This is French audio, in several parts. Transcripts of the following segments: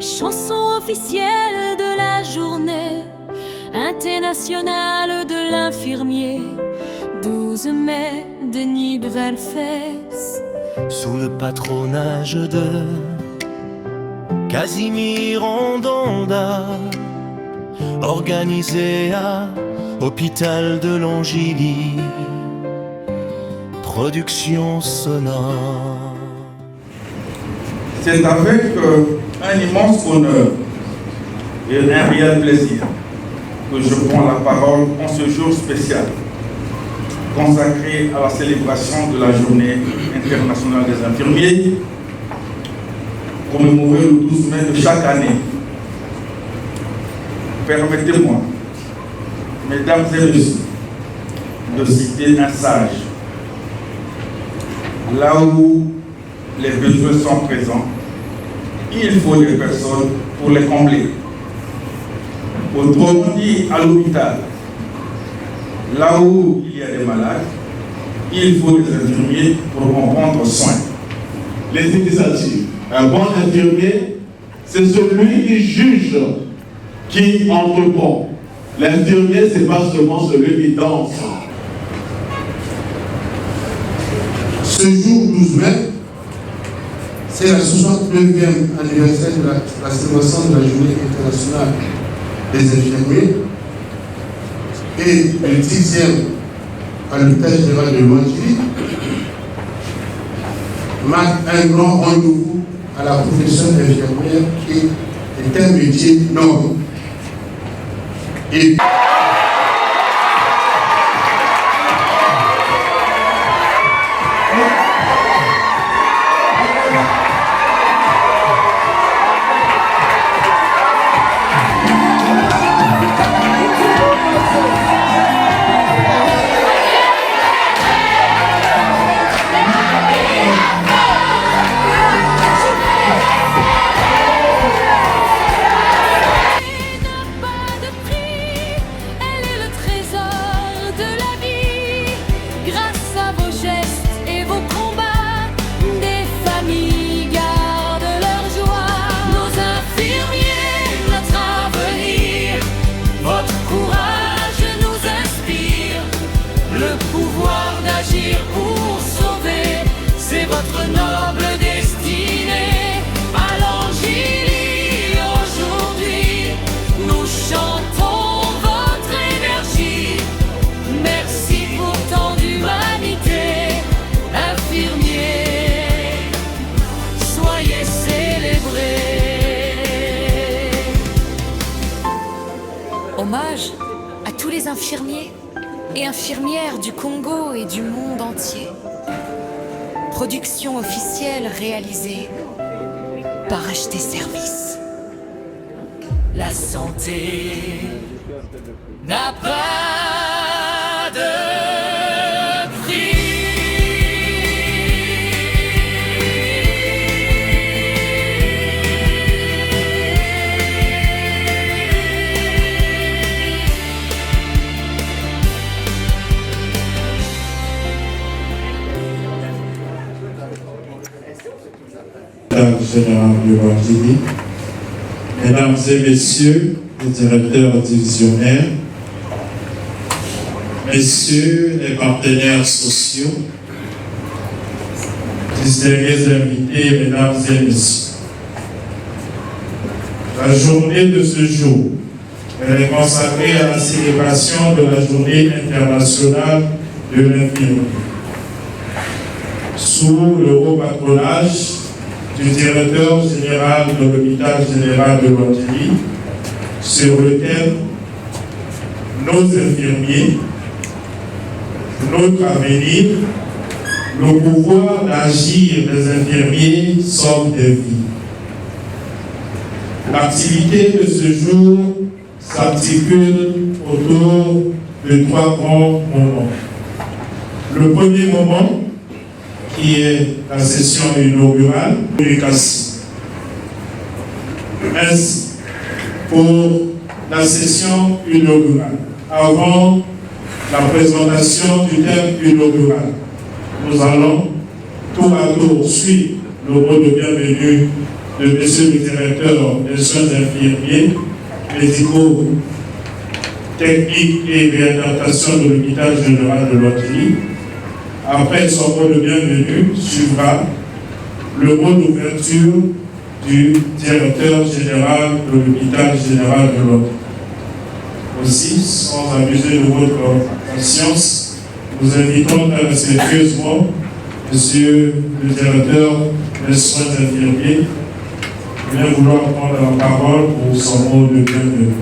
chanson officielle de la journée internationale de l'infirmier. 12 mai, Denis Brelfès. Sous le patronage de Casimir Ondonda, organisé à Hôpital de Longilly, production sonore. C'est avec un immense honneur et un réel plaisir que je prends la parole en ce jour spécial consacré à la célébration de la Journée internationale des infirmiers, commémorée le 12 mai de chaque année. Permettez-moi, mesdames et messieurs, de citer un sage. Là où les besoins sont présents, il faut des personnes pour les combler. Autrement dit, à l'hôpital, là où il y a des malades, il faut des infirmiers pour en prendre soin. Les initiatives. Un bon infirmier, c'est celui qui juge, qui entreprend. L'infirmier, ce n'est pas seulement celui qui danse. Ce jour 12 mai, c'est la 69e anniversaire de la célébration de la Journée internationale des infirmiers et le 10e à l'hôpital général de Longilly marque un grand rendez-vous à la profession d'infirmière qui est un métier noble. Et hommage à tous les infirmiers et infirmières du Congo et du monde entier. Production officielle réalisée par HT Service. La santé n'a pas de prix. Général de Longilly, mesdames et messieurs les directeurs divisionnaires, messieurs les partenaires sociaux, distingués invités, mesdames et messieurs, la journée de ce jour est consacrée à la célébration de la Journée internationale de l'infirmier. Sous le haut patronage du directeur général de l'hôpital général de Longilly, sur le thème « Nos infirmiers, notre avenir, le pouvoir d'agir des infirmiers sauve des vies ». L'activité de ce jour s'articule autour de 3 grands moments. Le premier moment, qui est la session inaugurale, communication. Ainsi, pour la session inaugurale, avant la présentation du thème inaugural, nous allons tour à tour suivre le mot de bienvenue de Monsieur le directeur des soins infirmiers, médicaux, techniques et réadaptation de l'hôpital général de Lotterie. Après son mot de bienvenue, suivra le mot d'ouverture du directeur général de l'hôpital général de Lotterie. Aussi, sans abuser de votre patience, nous invitons très respectueusement Monsieur le directeur des soins infirmiers qui vient vouloir prendre la parole pour son mot de bienvenue.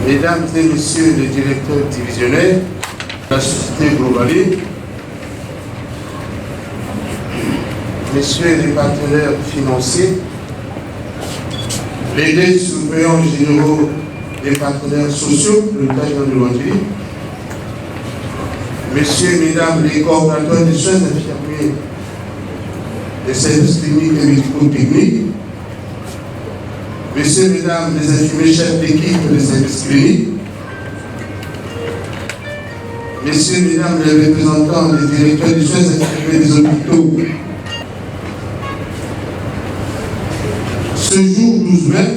Mesdames et Messieurs les directeurs divisionnaires de la société Globali, Messieurs les partenaires financiers, les deux surveillants généraux des partenaires sociaux de l'État de Lotterie, Messieurs et Mesdames les coordonnateurs des soins infirmiers des services cliniques et médico-techniques, Messieurs et Mesdames les infirmiers chefs d'équipe des services cliniques, Messieurs et Mesdames les représentants des directeurs des soins infirmiers des hôpitaux, ce jour 12 mai,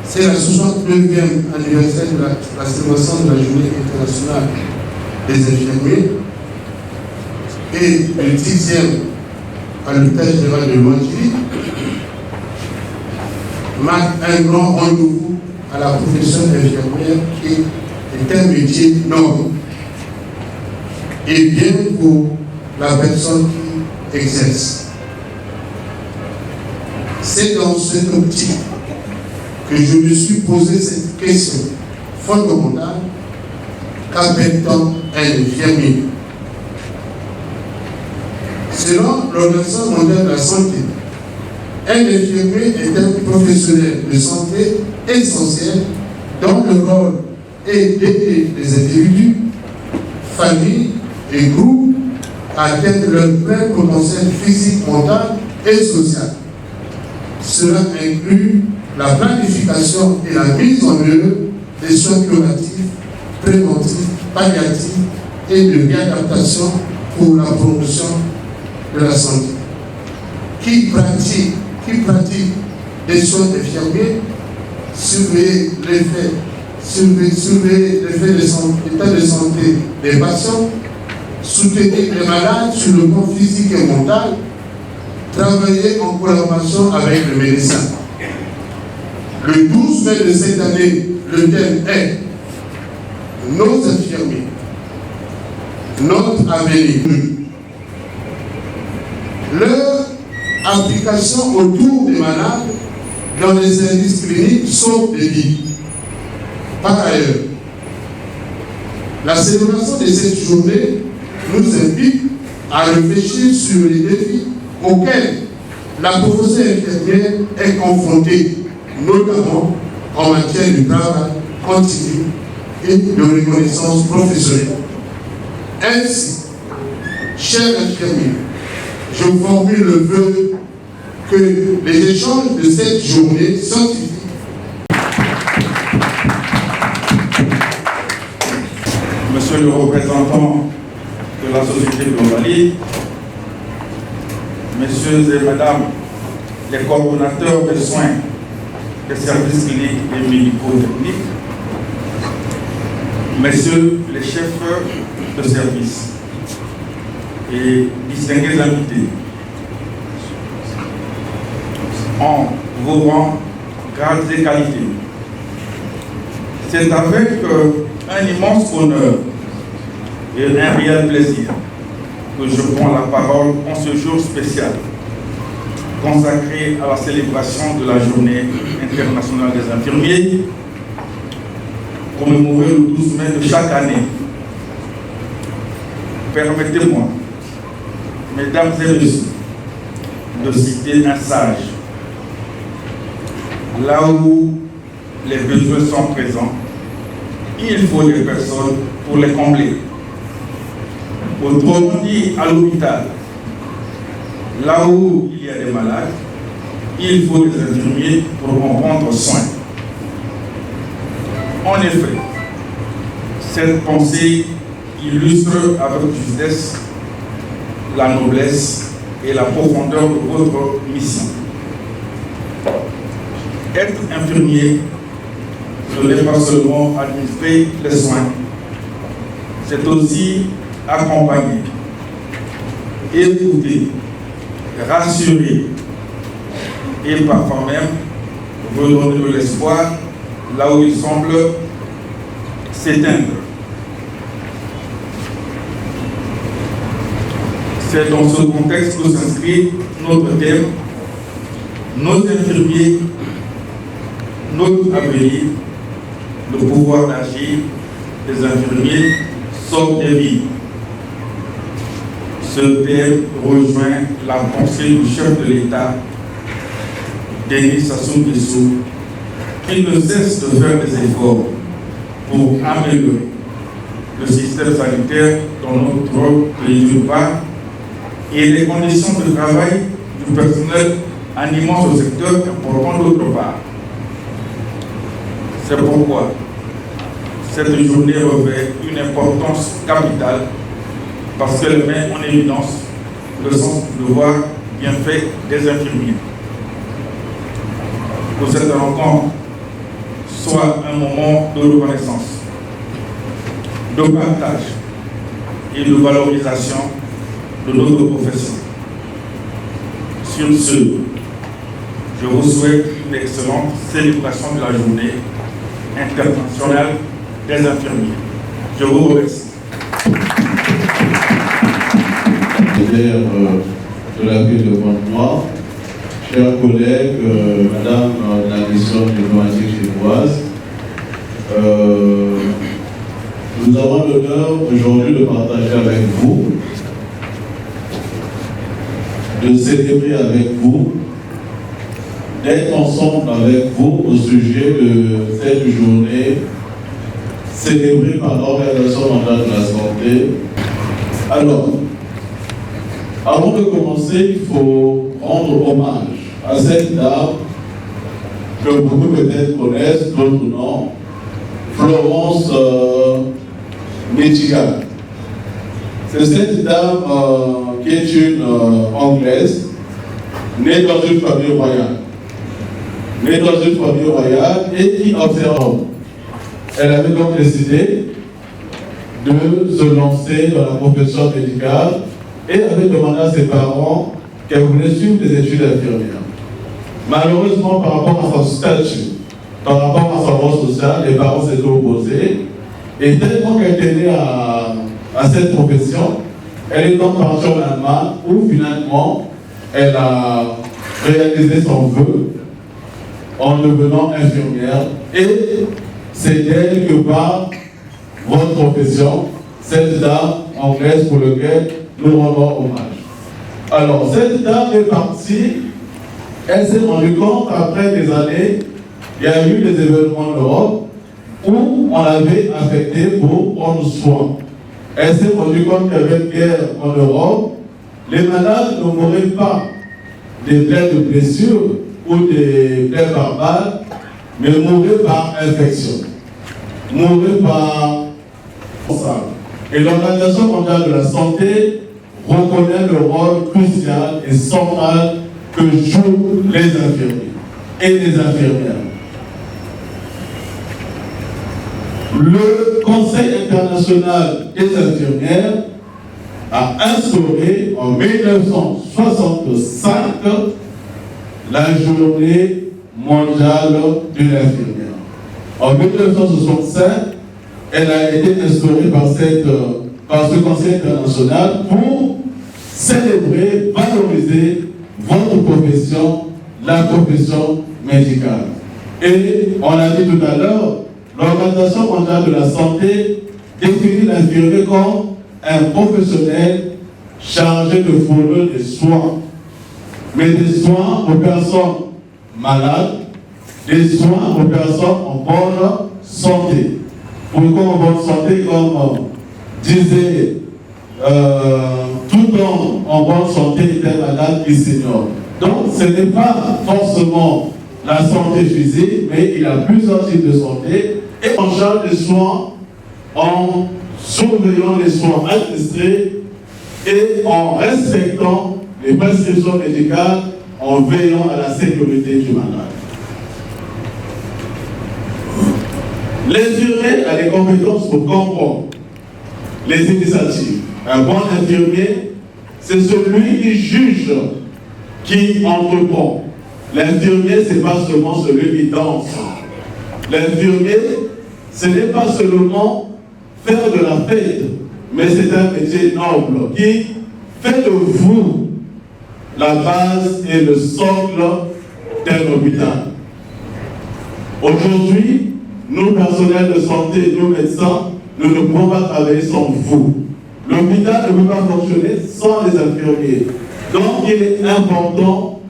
c'est la 69e anniversaire de la célébration de la Journée internationale des infirmiers et le 10e à l'hôpital général de Lotterie marque un grand rendez-vous à la profession infirmière qui est un métier noble et bien pour la personne qui exerce. C'est dans cette optique que je me suis posé cette question fondamentale: qu'appelle-t-on un infirmier? Selon l'Organisation mondiale de la santé, un infirmier est un professionnel de santé essentiel dont le rôle est d'aider les individus, familles et groupes à atteindre leur plein potentiel physique, mental et social. Cela inclut la planification et la mise en œuvre des soins curatifs, préventifs, palliatifs et de réadaptation pour la promotion de la santé. Qui pratique des soins infirmiers, surveiller l'effet de l'état de santé des patients, soutenir les malades sur le plan physique et mental, travailler en collaboration avec le médecin. Le 12 mai de cette année, le thème est nos infirmiers, notre avenir. Leur application autour des malades dans les services cliniques sont des vies. Par ailleurs, la célébration de cette journée nous invite à réfléchir sur les défis auxquels la profession infirmière est confrontée, notamment en matière de travail continu et de reconnaissance professionnelle. Ainsi, chers infirmiers, je formule le vœu que les échanges de cette journée scientifique Monsieur le représentant de la société Globali, Messieurs et Madame les coordonnateurs de soins des services cliniques et médico-techniques, Messieurs les chefs de service et distingués invités, en vos rangs, grades et qualités, c'est avec un immense honneur et un réel plaisir que je prends la parole en ce jour spécial consacré à la célébration de la Journée internationale des infirmiers, commémorée le 12 mai de chaque année. Permettez-moi, mesdames et messieurs, de citer un sage. Là où les besoins sont présents, il faut des personnes pour les combler. Autrement dit, à l'hôpital, là où il y a des malades, il faut des infirmiers pour en prendre soin. En effet, cette pensée illustre avec justesse la noblesse et la profondeur de votre mission. Être infirmier, ce n'est pas seulement administrer les soins, c'est aussi accompagner, écouter, rassurer et parfois même redonner de l'espoir là où il semble s'éteindre. C'est dans ce contexte que s'inscrit notre thème, nos infirmiers, notre avenir, le pouvoir d'agir des infirmiers sauve des vies. Ce thème rejoint la pensée du chef de l'État, Denis Sassou Nguesso, qui ne cesse de faire des efforts pour améliorer le système sanitaire dans notre pays d'une part et les conditions de travail du personnel animant ce secteur important d'autre part. C'est pourquoi cette journée revêt une importance capitale parce qu'elle met en évidence le sens du devoir bien fait des infirmiers. Que cette rencontre soit un moment de reconnaissance, de partage et de valorisation de notre profession. Sur ce, je vous souhaite une excellente célébration de la journée internationale des infirmiers. Je vous remercie. De la ville de Pointe-Noire, chers collègues, madame la mission diplomatique chinoise, nous avons l'honneur aujourd'hui de partager avec vous, de célébrer avec vous, d'être ensemble avec vous au sujet de cette journée célébrée par l'Organisation mondiale de la santé. Alors, avant de commencer, il faut rendre hommage à cette dame que beaucoup peut-être connaissent, d'autres non, Florence Nightingale. C'est cette dame qui est une Anglaise, née dans une famille royale. Née dans une famille royale et qui observe. Elle avait donc décidé de se lancer dans la profession médicale et avait demandé à ses parents qu'elle voulait suivre des études infirmières. Malheureusement, par rapport à son statut, par rapport à son rang social, les parents s'étaient opposés. Et tellement qu'elle tenait à cette profession, elle est donc partie en Allemagne où finalement elle a réalisé son vœu en devenant infirmière. Et c'est d'elle que part votre profession, cette dame anglaise pour laquelle nous rendons hommage. Alors, cette dame est partie, elle s'est rendue compte, après des années, il y a eu des événements en Europe où on l'avait affectée pour prendre soin. Elle s'est rendue compte qu'il y avait une guerre en Europe, les malades ne mouraient pas des plaies de blessures ou des plaies par balle, mais mouraient par infection, mouraient par... Et l'Organisation mondiale de la santé reconnaît le rôle crucial et central que jouent les infirmiers et les infirmières. Le Conseil international des infirmières a instauré en 1965 la journée mondiale de l'infirmière. En 1965, elle a été instaurée par ce Conseil international pour célébrer, valoriser votre profession, la profession médicale. Et on l'a dit tout à l'heure, l'Organisation mondiale de la santé définit l'infirmier comme un professionnel chargé de fournir des soins, mais des soins aux personnes malades, des soins aux personnes en bonne santé. Pourquoi en bonne santé, comme disait tout homme en bonne santé est un malade qui s'ignore. Donc ce n'est pas forcément la santé physique, mais il a plusieurs types de santé et en charge des soins en surveillant les soins administrés et en respectant les prescriptions médicales en veillant à la sécurité du malade. L'infirmier a les compétences pour comprendre les initiatives. Un bon infirmier, c'est celui qui juge, qui entreprend. L'infirmier, ce n'est pas seulement celui qui danse. L'infirmier, ce n'est pas seulement faire de la fête, mais c'est un métier noble qui fait de vous la base et le socle d'un hôpital. Aujourd'hui, nous, personnels de santé, nous, médecins, nous ne pouvons pas travailler sans vous. L'hôpital ne peut pas fonctionner sans les infirmiers. Donc, il est important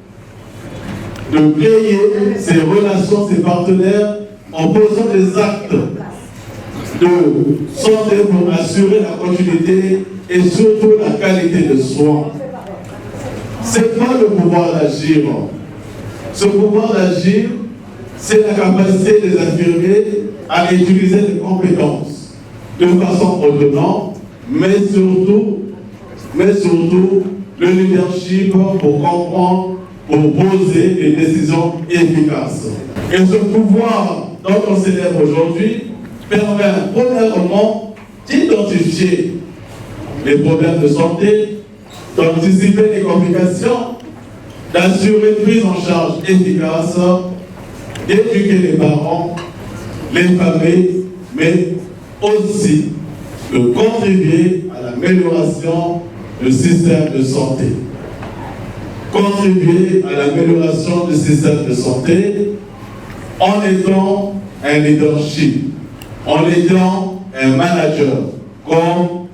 de créer ces relations, ces partenaires, en posant des actes de santé pour assurer la continuité et surtout la qualité de soins. C'est quoi le pouvoir d'agir? Ce pouvoir d'agir, c'est la capacité des infirmiers à utiliser des compétences de façon autonome, mais surtout le leadership pour comprendre, pour poser des décisions efficaces. Et ce pouvoir dont on célèbre aujourd'hui permet premièrement d'identifier les problèmes de santé, d'anticiper les complications, d'assurer une prise en charge efficace, d'éduquer les parents, les familles, mais aussi de contribuer à l'amélioration du système de santé. Contribuer à l'amélioration du système de santé en étant un leadership, en étant un manager, comme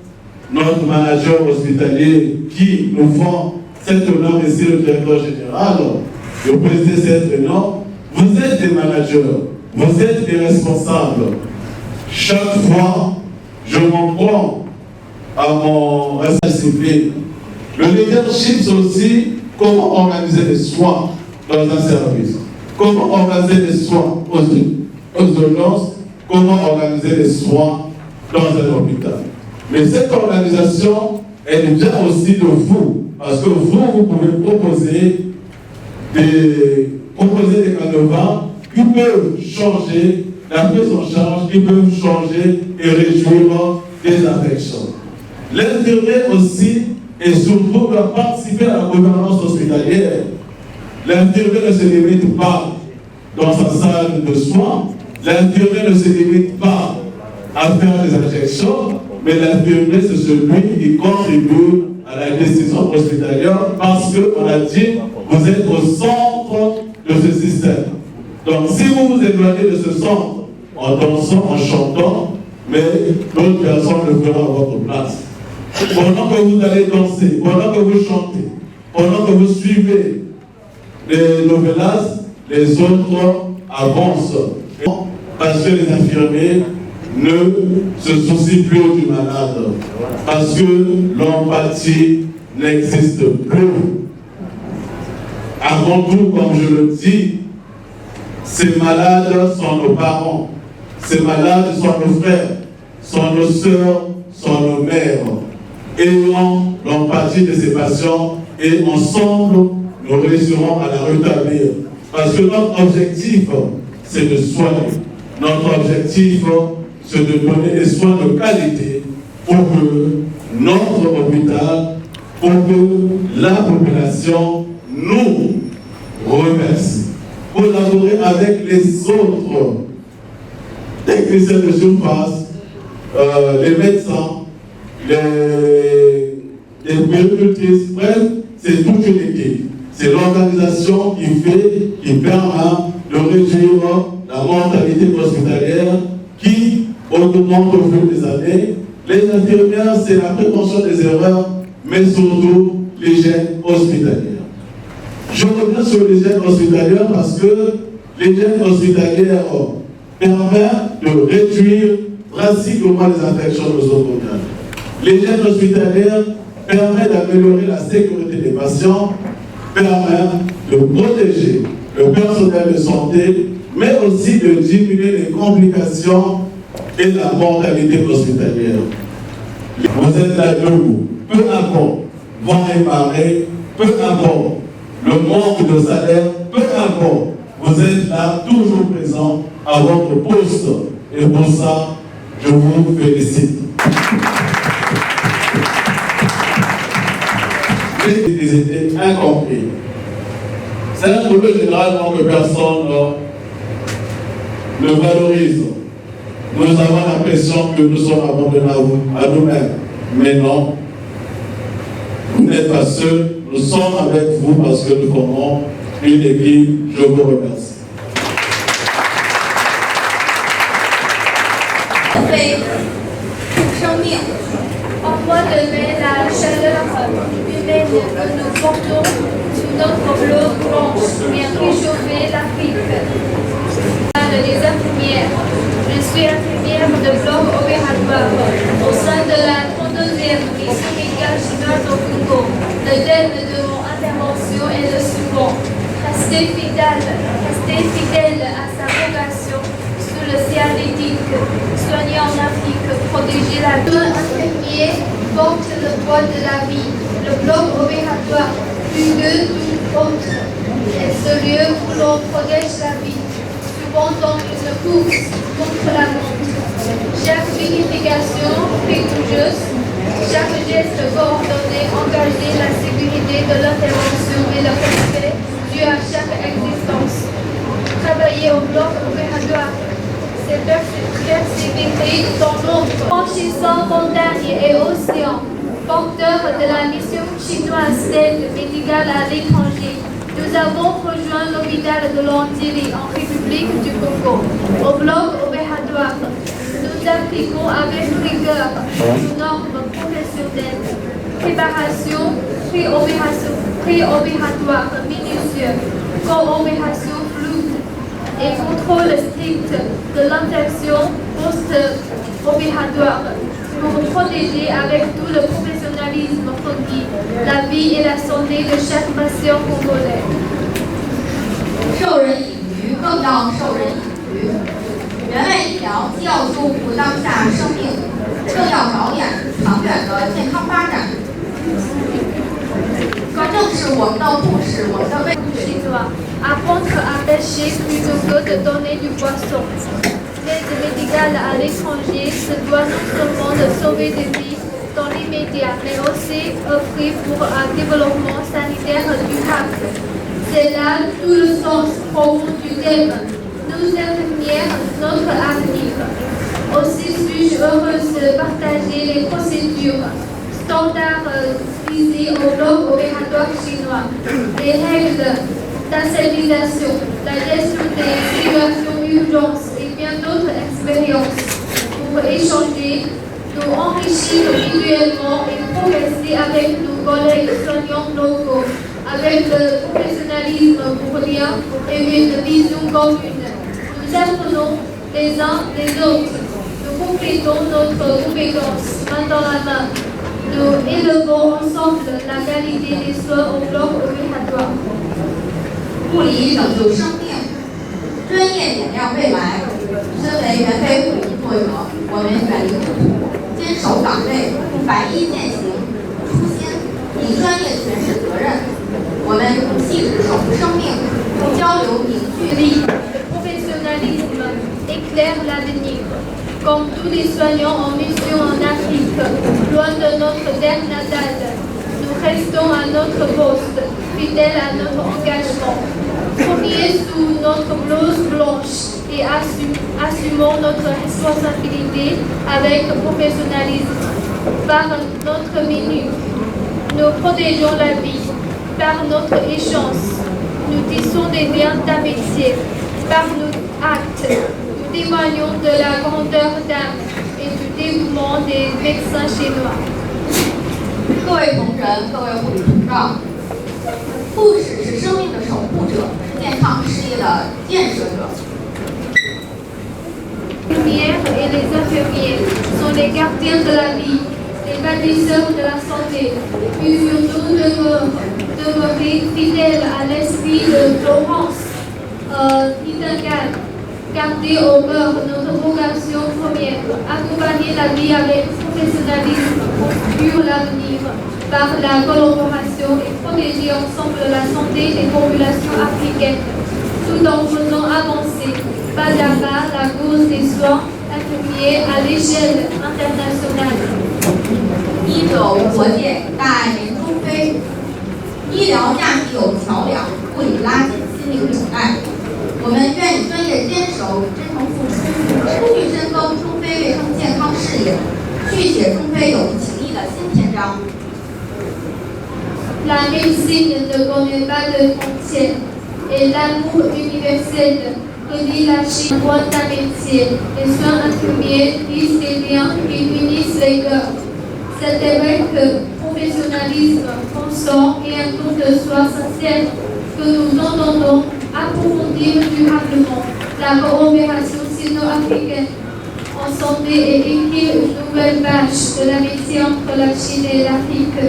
notre manager hospitalier qui nous font cet honneur ici, le directeur général, le président cet honneur. Vous êtes des managers, vous êtes des responsables. Chaque fois, je m'en prends à mon responsabilité. Le leadership, c'est aussi comment organiser les soins dans un service, comment organiser les soins aux urgences, comment organiser les soins dans un hôpital. Mais cette organisation, elle vient aussi de vous, parce que vous pouvez proposer des canevas qui peuvent changer la prise en charge, qui peuvent changer et réduire des affections. L'infirmier aussi et surtout doit participer à la gouvernance hospitalière. L'infirmier ne se limite pas dans sa salle de soins, l'infirmier ne se limite pas à faire des injections, mais l'infirmier c'est celui qui contribue à la décision hospitalière parce qu'on a dit vous êtes au centre de ce système. Donc si vous vous éloignez de ce centre en dansant, en chantant, mais d'autres personnes le feront à votre place. Pendant que vous allez danser, pendant que vous chantez, pendant que vous suivez les novelas, les autres avancent. Parce que les infirmiers ne se soucient plus du malade. Parce que l'empathie n'existe plus. Avant tout, comme je le dis, ces malades sont nos parents. Ces malades sont nos frères, sont nos sœurs, sont nos mères. Ayons l'empathie de ces patients et ensemble, nous réussirons à la rétablir. Parce que notre objectif, c'est de soigner. Notre objectif, c'est de donner des soins de qualité pour que notre hôpital, pour que la population nous remercie. Collaborer avec les autres techniciens de surface, les médecins, les puéricultrices, bref, c'est toute une équipe. C'est l'organisation qui permet de réduire la mortalité hospitalière qui augmente au fil des années. Les infirmières, c'est la prévention des erreurs, mais surtout l'hygiène hospitalière. Je reviens sur l'hygiène hospitalière parce que l'hygiène hospitalière permet de réduire drastiquement les infections nosocomiales. L'hygiène hospitalière permet d'améliorer la sécurité des patients, permet de protéger le personnel de santé, mais aussi de diminuer les complications et la mortalité hospitalière. Vous êtes là debout, peu importe vont émarrer, peu importe. Le manque de salaire, peu importe. Vous êtes là, toujours présent à votre poste. Et pour ça, je vous félicite. Ils étaient incompris. C'est un boulot généralement que personne ne valorise. Nous avons l'impression que nous sommes abandonnés à nous-mêmes. Mais non, vous n'êtes pas seuls. Nous sommes avec vous parce que nous formons une équipe. Je vous remercie. Envoie de mai la chaleur humaine que nous portons sous notre blouse blanche et réchauffer l'Afrique. Les infirmières. Je suis infirmière de bloc opératoire au sein de la 32e mission médicale chinoise au Congo. Le thème de mon intervention est le suivant. Rester fidèle à sa vocation sous le ciel éthique, soigner en Afrique, protéger la vie. Infirmier porte le poids de la vie, le bloc opératoire, plus que tout autre. est ce lieu où l'on protège la vie, souvent dans une course contre la montre. Chaque vérification rigoureuse, chaque geste coordonné engage la sécurité de l'intervention et le respect dû à chaque existence. Travailler au bloc opératoire, c'est persévérer dans l'ombre, franchissant montagnes et océans, porteur de la mission chinoise d'aide médicale à l'étranger. Nous avons rejoint l'hôpital de l'Antille en République du Congo. Au bloc opératoire, nous appliquons avec rigueur nos normes professionnelles. Préparation pré-opératoire minutieux, co-opération floue et contrôle strict de l'infection post-opératoire pour protéger avec tout le professionnalisme requis la vie et la santé de chaque patient congolais. 授人以鱼，更要授人以渔。人类医疗既要救护当下生命，更要着眼长远的健康发展。这正是我们的故事，我们的未。 Apprendre à pêcher plutôt que de donner du poisson. L'aide médicale à l'étranger se doit non seulement de sauver des vies dans l'immédiat, mais aussi offrir pour un développement sanitaire durable. C'est là tout le sens profond du thème. Nous infirmières, notre avenir. Aussi suis-je heureuse de partager les procédures standards visées au bloc opératoire chinois, les règles d'aseptisation, la gestion des situations d'urgence et bien d'autres expériences pour échanger, nous enrichir mutuellement et progresser avec nos collègues soignants locaux, avec le professionnalisme pour rien et une vision commune. Nous apprenons les uns les autres, nous complétons notre compétence main dans la main. Nous élevons ensemble la qualité des soins au bloc opératoire. 护理拯救生命，专业点亮未来。身为原非护理工作者，我们远离痛苦，坚守岗位，白衣践行初心，以专业诠释责任。我们用气质守护生命，用交流凝聚力。Le professionnalisme éclaire l'avenir. Comme tous les soignants en mission en Afrique, loin de notre terre natale, nous restons à notre poste, fidèles à notre engagement. Premier sous notre blouse blanche et assumons notre responsabilité avec professionnalisme. Par notre minute, nous protégeons la vie. Par notre échange, nous tissons des liens d'amitié. Par nos actes, nous témoignons de la grandeur d'âme et du dévouement des médecins chinois. 各位同仁，各位护理同志，护士是生命的守护者，是健康事业的建设者。 Les infirmières et les infirmiers sont les gardiens de la vie, les bâtisseurs de la santé, puis surtout demeurer fidèles à l'esprit de Florence Nightingale. Garder au cœur notre vocation première, accompagner la vie avec professionnalisme, construire l'avenir. par la collaboration et protéger ensemble la santé des populations africaines, tout en faisant avancer pas à pas la cause des soins infirmiers à l'échelle internationale. 19国界，大爱连中非，医疗架起有桥梁，不以拉紧心灵纽带。我们愿以专业坚守、真诚付出，持续深耕中非卫生健康事业，续写中非友谊情谊的新篇章。La médecine ne connaît pas de frontières et l'amour universel relie la Chine à un métier. Les soins infirmiers tissent des liens qui unissent les cœurs. C'est avec professionnalisme, consort et un don de soi sincère que nous entendons approfondir durablement la coopération sino-africaine en santé et écrire une nouvelle page de l'amitié entre la Chine et l'Afrique.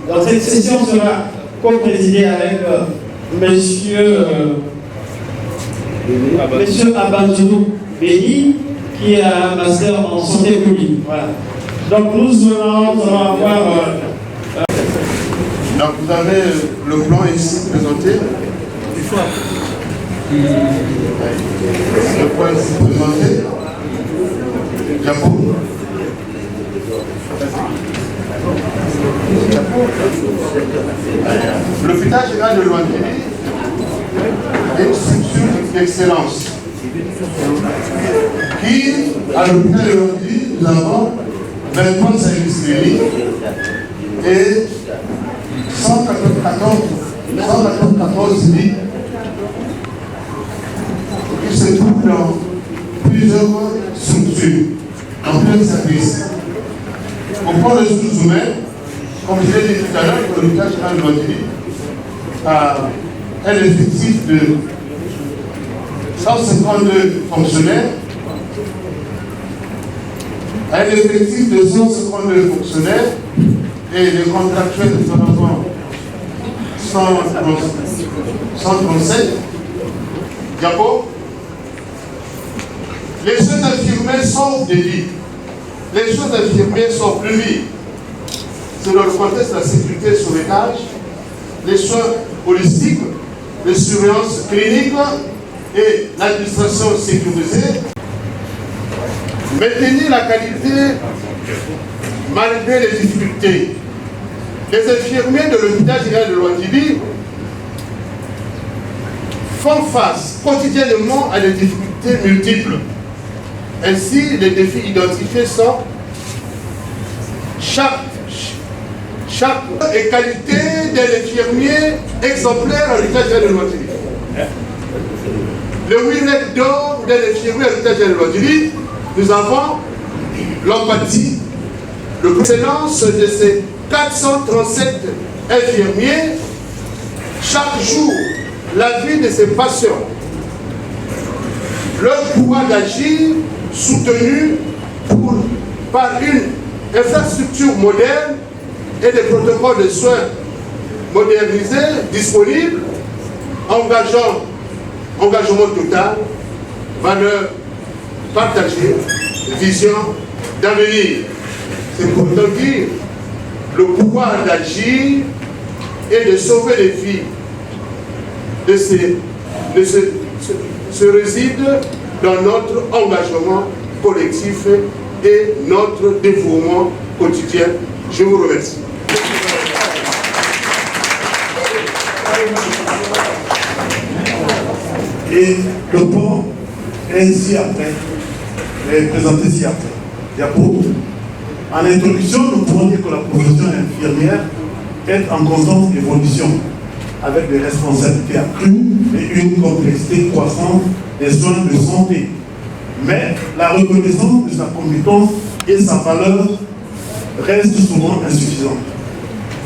Donc cette session sera co-présidée avec Monsieur Abandoudou Béni, qui est un master en santé publique. Voilà. Donc nous allons avoir... Donc vous avez le plan ici présenté. Le plan ici présenté. Diapo. L'hôpital général de Lwandili est une structure d'excellence qui, à l'hôpital de Lwandili, nous avons 23 services cliniques et 194 lits qui se trouvent dans plusieurs structures, dans plusieurs services. Au plan de ressources humaines, comme je l'ai dit tout à l'heure, l'hôpital général de Lwandili a un effectif de 152 fonctionnaires, un effectif de 152 fonctionnaires et les contractuels nous en avons 137. Diapo. Les jeunes infirmiers sauvent des vies. Les jeunes infirmiers sauvent plus vies. C'est dans le contexte de la sécurité sur l'étage, les soins holistiques, les surveillances cliniques et l'administration sécurisée. Maintenir la qualité malgré les difficultés. Les infirmiers de l'hôpital général de Lwandili font face quotidiennement à des difficultés multiples. Ainsi, les défis identifiés sont chaque et qualité d'un infirmier exemplaire à l'hôpital général de Lwandili. Le 8 règles d'or d'un infirmier à l'hôpital général de Lwandili, nous avons l'empathie, l'excellence de ces 437 infirmiers, chaque jour, la vie de ces patients, leur pouvoir d'agir soutenu par une infrastructure moderne et des protocoles de soins modernisés, disponibles, engagement total, valeur partagée, vision d'avenir. C'est pour te dire le pouvoir d'agir et de sauver les vies se réside dans notre engagement collectif et notre dévouement quotidien. Je vous remercie. Et le pont est ici après, est présenté ici après. Diapo. En introduction, nous pouvons dire que la profession infirmière est en constante évolution, avec des responsabilités accrues et une complexité croissante des soins de santé. Mais la reconnaissance de sa compétence et sa valeur reste souvent insuffisante.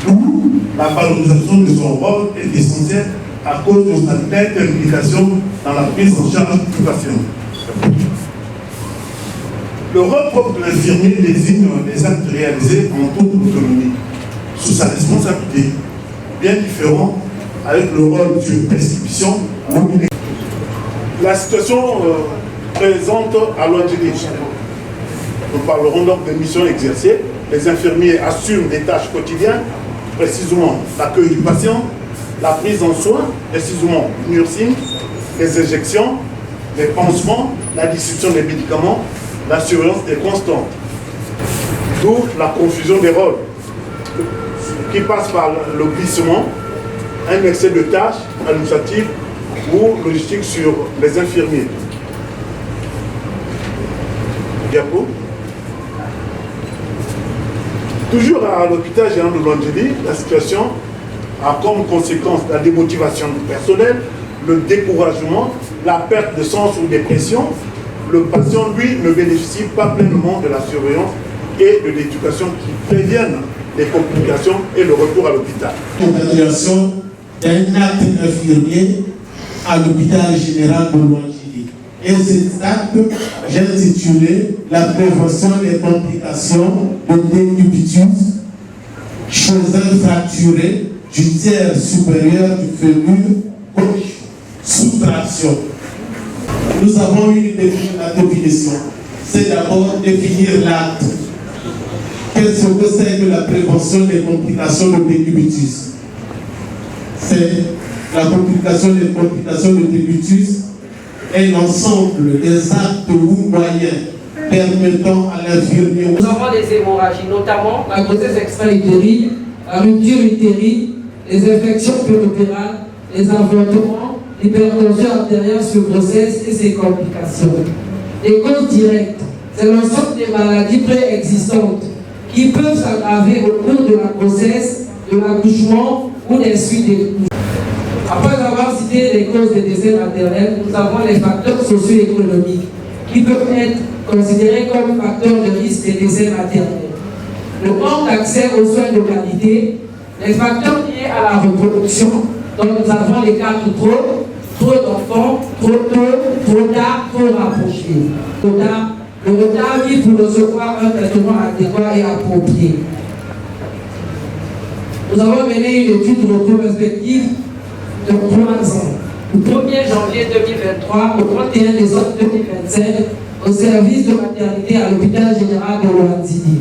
D'où la valorisation de son rôle est essentielle à cause de sa nette implication dans la prise en charge du patient. Le rôle propre de l'infirmier désigne les actes réalisés en toute autonomie, sous sa responsabilité, bien différent avec le rôle d'une prescription ou d'une... La situation présente à l'Ondjili. Nous parlerons donc des missions exercées. Les infirmiers assument des tâches quotidiennes, précisément l'accueil du patient, la prise en soin, précisément nursing, les injections, les pansements, la distribution des médicaments, la surveillance des constantes. D'où la confusion des rôles, qui passe par le glissement, un excès de tâches administratives ou logistiques sur les infirmiers. Diapo. Toujours à l'hôpital général de l'Ondjili, la situation a comme conséquence la démotivation personnelle, le découragement, la perte de sens ou dépression. Le patient, lui, ne bénéficie pas pleinement de la surveillance et de l'éducation qui préviennent les complications et le retour à l'hôpital. L'évaluation d'un acte infirmier à l'hôpital général de l'Ondjili. Et cet acte, j'ai intitulé la prévention des complications de décubitus chez un fracturé du tiers supérieur du fémur gauche sous traction. Nous avons eu la définition. C'est d'abord définir l'acte. Qu'est-ce que c'est que la prévention des complications de décubitus? C'est la complication des complications de décubitus est l'ensemble des actes ou moyens permettant à l'infirmier. Nous avons des hémorragies, notamment la grossesse extra-utérine, la rupture utérine, les infections périnatales, les avortements, l'hypertension artérielle sur grossesse et ses complications. Les causes directes, c'est l'ensemble des maladies préexistantes qui peuvent s'aggraver au cours de la grossesse, de l'accouchement ou des suites des couches. Après avoir cité les causes des décès maternels, nous avons les facteurs socio-économiques qui peuvent être considérés comme facteurs de risque des décès maternels. Le manque d'accès aux soins de qualité, les facteurs liés à la reproduction, dont nous avons les cas de trop d'enfants, trop tôt, trop tard, trop rapprochés. Le retard mis pour recevoir un traitement adéquat et approprié. Nous avons mené une étude rétrospective de 3 ans, du 1er janvier 2023 au 31 décembre 2025, au service de maternité à l'hôpital général de l'Ondjili.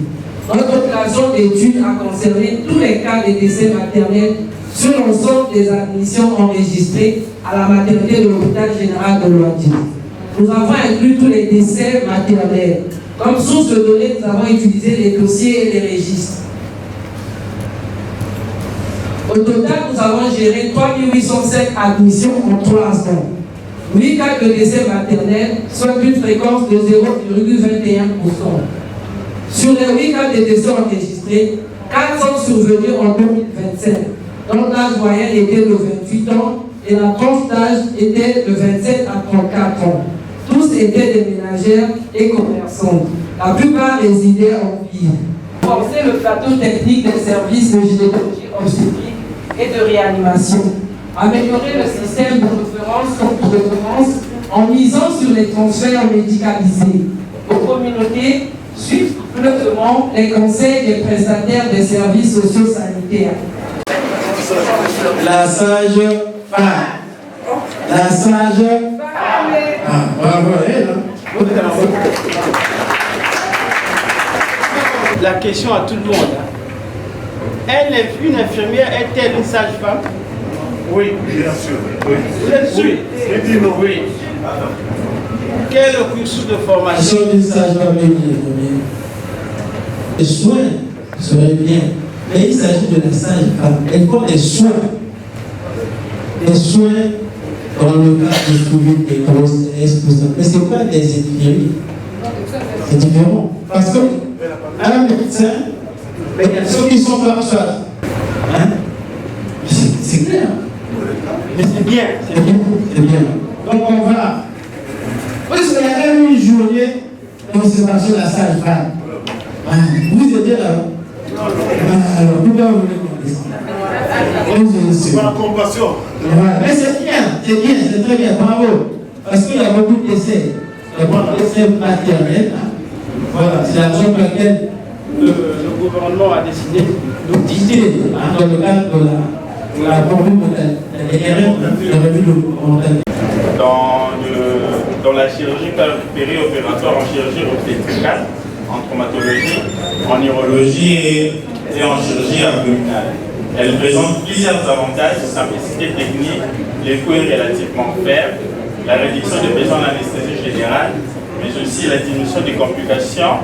Notre opération d'étude a concerné tous les cas de décès maternels sur l'ensemble des admissions enregistrées à la maternité de l'hôpital général de l'Ondjili. Nous avons inclus tous les décès maternels. Comme source de données, nous avons utilisé les dossiers et les registres. Au total, nous avons géré 3805 admissions en 3 ans. 8 cas de décès maternels, soit une fréquence de 0,21%. Sur les 8 cas de décès enregistrés, 400 survenus en 2025, dont l'âge moyen était de 28 ans et la tranche d'âge était de 27 à 34 ans. Tous étaient des ménagères et commerçantes. La plupart résidaient en ville. Renforcer le plateau technique des services de gynécologie obstétrique et de réanimation. Améliorer le système de référence contre référence en misant sur les transferts médicalisés. Aux communautés, suivre scrupuleusement les conseils des prestataires des services socio-sanitaires. La sage femme. La sage femme. Ah, bravo, elle. La question à tout le monde. Une infirmière est-elle une sage-femme? Oui, bien sûr. Oui. Vous êtes sûr? Oui. Dis non. Oui. Quel est le cursus de formation? Une sage-femme, les soins seraient bien. Mais il s'agit de la sage-femme. Elle font des soins. Des soins dans le cas de suivi des grossesses, tout ça. Mais ce n'est pas des infirmiers. C'est différent. Parce que un médecin, mais il y a ceux qui sont comme ça. Hein? C'est clair. Mais c'est bien. C'est bien. C'est bien. Donc on va. Parce qu'il y a même une journée d'observation de la sage-femme. Vous étiez là. Alors, pourquoi vous voulez qu'on descende? Pour la compassion. Mais c'est bien, c'est très bien, bravo. Parce qu'il y a beaucoup d'essais. Il y a beaucoup d'essais matériels. Voilà, c'est la raison pour laquelle le gouvernement a décidé d'optiser dans le cadre de la revue mondiale. Dans la chirurgie périopératoire, en chirurgie obstétricale, en traumatologie, en neurologie et en chirurgie abdominale. Elle présente plusieurs avantages: simplicité technique, les coûts relativement faibles, la réduction des besoins d'anesthésie générale, mais aussi la diminution des complications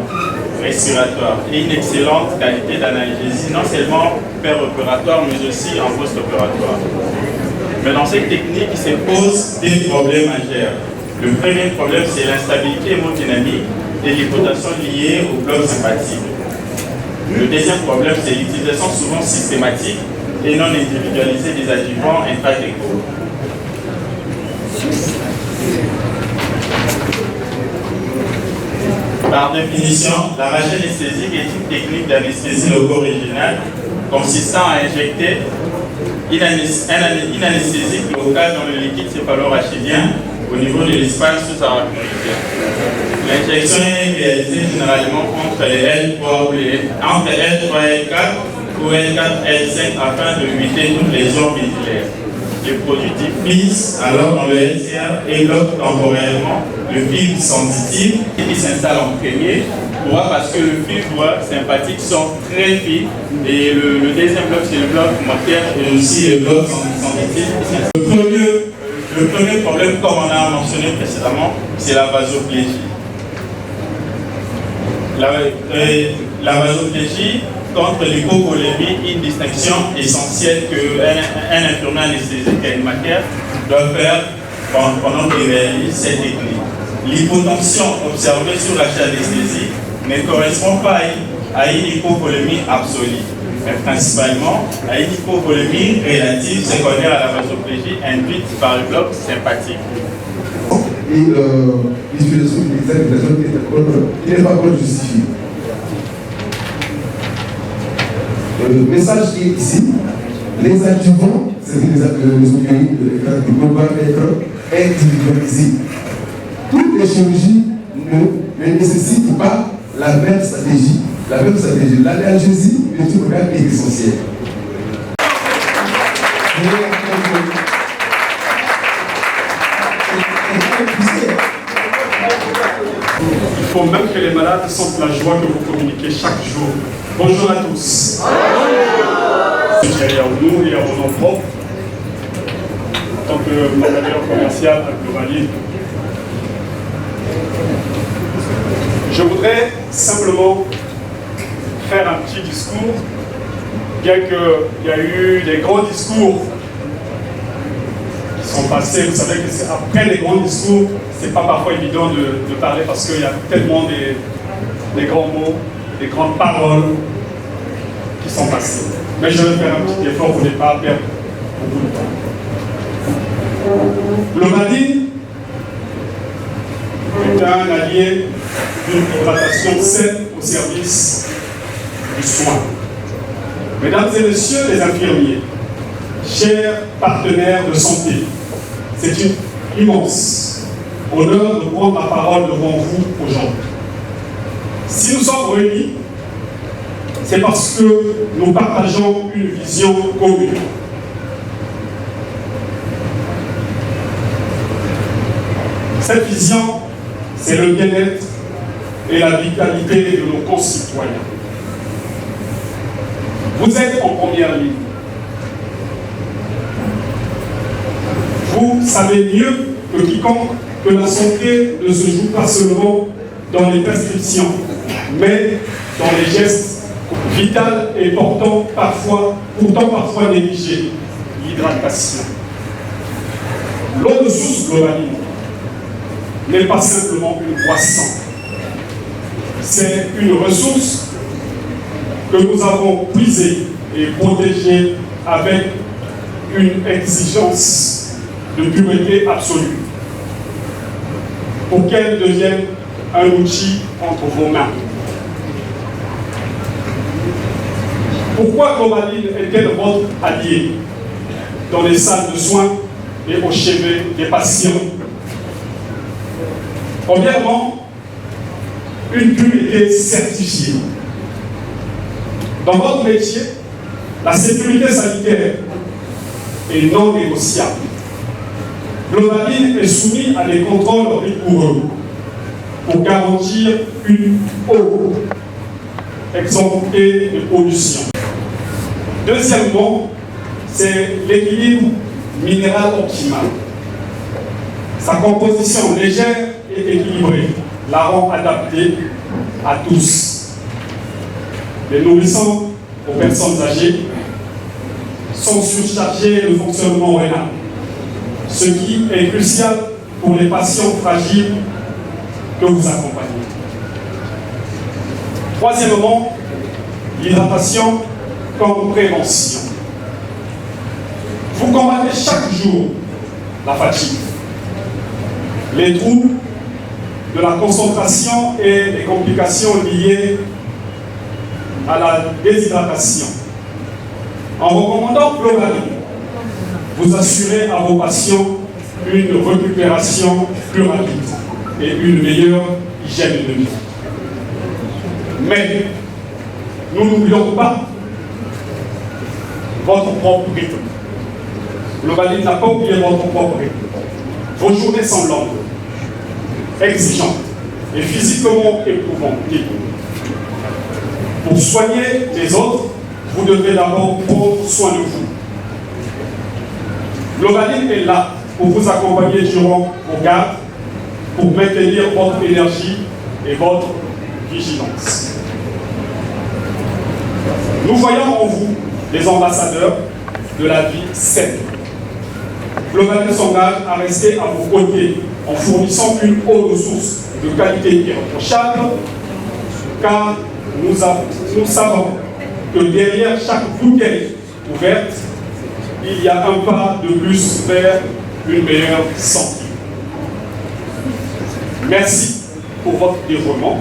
respiratoires et une excellente qualité d'analgésie, non seulement péropératoire, mais aussi en post-opératoire. Mais dans cette technique, il se pose des problèmes majeurs. Le premier problème, c'est l'instabilité hémodynamique et l'hypotension liée au bloc sympathique. Le deuxième problème, c'est l'utilisation souvent systématique et non individualisée des adjuvants intra-échos. Par définition, la radioanesthésie est une technique d'anesthésie loco-régionale consistant à injecter une anesthésie locale dans le liquide céphalorachidien au niveau de l'espace sous-arachnoïdien. L'injection est réalisée généralement entre les L3 et L4 ou L4 et L5 afin de éviter toute lésion vésiculaire. Le produit diffuse alors dans le LCR et bloque temporairement le fibre sensitif qui s'installe en premier. Pourquoi? Parce que les fibres sympathiques sont très fines et le deuxième bloc, c'est le bloc moteur et aussi le bloc sensitif. Le premier problème, comme on a mentionné précédemment, c'est la vasoplégie. La vasoplégie, contre l'hypovolémie, une distinction essentielle qu'un infirmier anesthésique animataire doit faire pendant qu'il réalise cette technique. L'hypotension observée sur la anesthésie ne correspond pas à une hypovolémie absolue, mais principalement à une hypovolémie relative secondaire à la vasoplégie induite par le bloc sympathique. Et l'utilisation des examinations qui n'est pas encore justifiée. Le message qui est ici, les adjuvants, c'est-à-dire les opioïdes, ne peuvent pas être individualisés. Toutes les chirurgies ne nécessitent pas la même stratégie. L'analgésie, le tumoral est essentiel. Il faut même que les malades sentent la joie que vous communiquez chaque jour. Bonjour à tous. Bonjour. Et à nous et à vos noms propres, en tant que manager commercial à Globali. Je voudrais simplement faire un petit discours, bien qu'il y a eu des grands discours qui sont passés. Vous savez que c'est après les grands discours, c'est pas parfois évident de parler parce qu'il y a tellement des grands mots, des grandes paroles qui sont passées. Mais je vais faire un petit effort pour ne pas perdre beaucoup de temps. Globali est un allié d'une hydratation saine au service du soin. Mesdames et messieurs les infirmiers, chers partenaires de santé, c'est une immense honneur de prendre la parole devant vous aujourd'hui. Si nous sommes réunis, c'est parce que nous partageons une vision commune. Cette vision, c'est le bien-être et la vitalité de nos concitoyens. Vous êtes en première ligne. Vous savez mieux que quiconque que la santé ne se joue pas seulement dans les prescriptions, mais dans les gestes vitaux et pourtant parfois négligés. L'hydratation. L'eau de source Globali n'est pas simplement une boisson. C'est une ressource que nous avons puisée et protégée avec une exigence de pureté absolue pour qu'elle devienne un outil entre vos mains. Pourquoi Globaline est-elle votre allié dans les salles de soins et au chevet des patients? Premièrement, une bulle est certifiée. Dans votre métier, la sécurité sanitaire est non négociable. Globaline est soumis à des contrôles rigoureux pour garantir une eau exemptée de pollution. Deuxièmement, c'est l'équilibre minéral optimal. Sa composition légère et équilibrée la rend adaptée à tous. Les nourrissons aux personnes âgées sont surchargés de fonctionnement rénal, ce qui est crucial pour les patients fragiles que vous accompagnez. Troisièmement, l'hydratation comme prévention. Vous combattez chaque jour la fatigue, les troubles de la concentration et les complications liées à la déshydratation. En recommandant Globaline, vous assurez à vos patients une récupération plus rapide et une meilleure hygiène de vie. Mais nous n'oublions pas votre propre rythme. Globaline n'a pas oublié votre propre rythme. Vos journées sont longues, exigeantes et physiquement éprouvantes. Pour soigner les autres, vous devez d'abord prendre soin de vous. Globaline est là pour vous accompagner durant vos gardes, pour maintenir votre énergie et votre vigilance. Nous voyons en vous les ambassadeurs de la vie saine. Globaline s'engage à rester à vos côtés en fournissant une eau de source de qualité irréprochable, car nous savons que derrière chaque bouteille ouverte, il y a un pas de plus vers une meilleure santé. Merci pour votre dévouement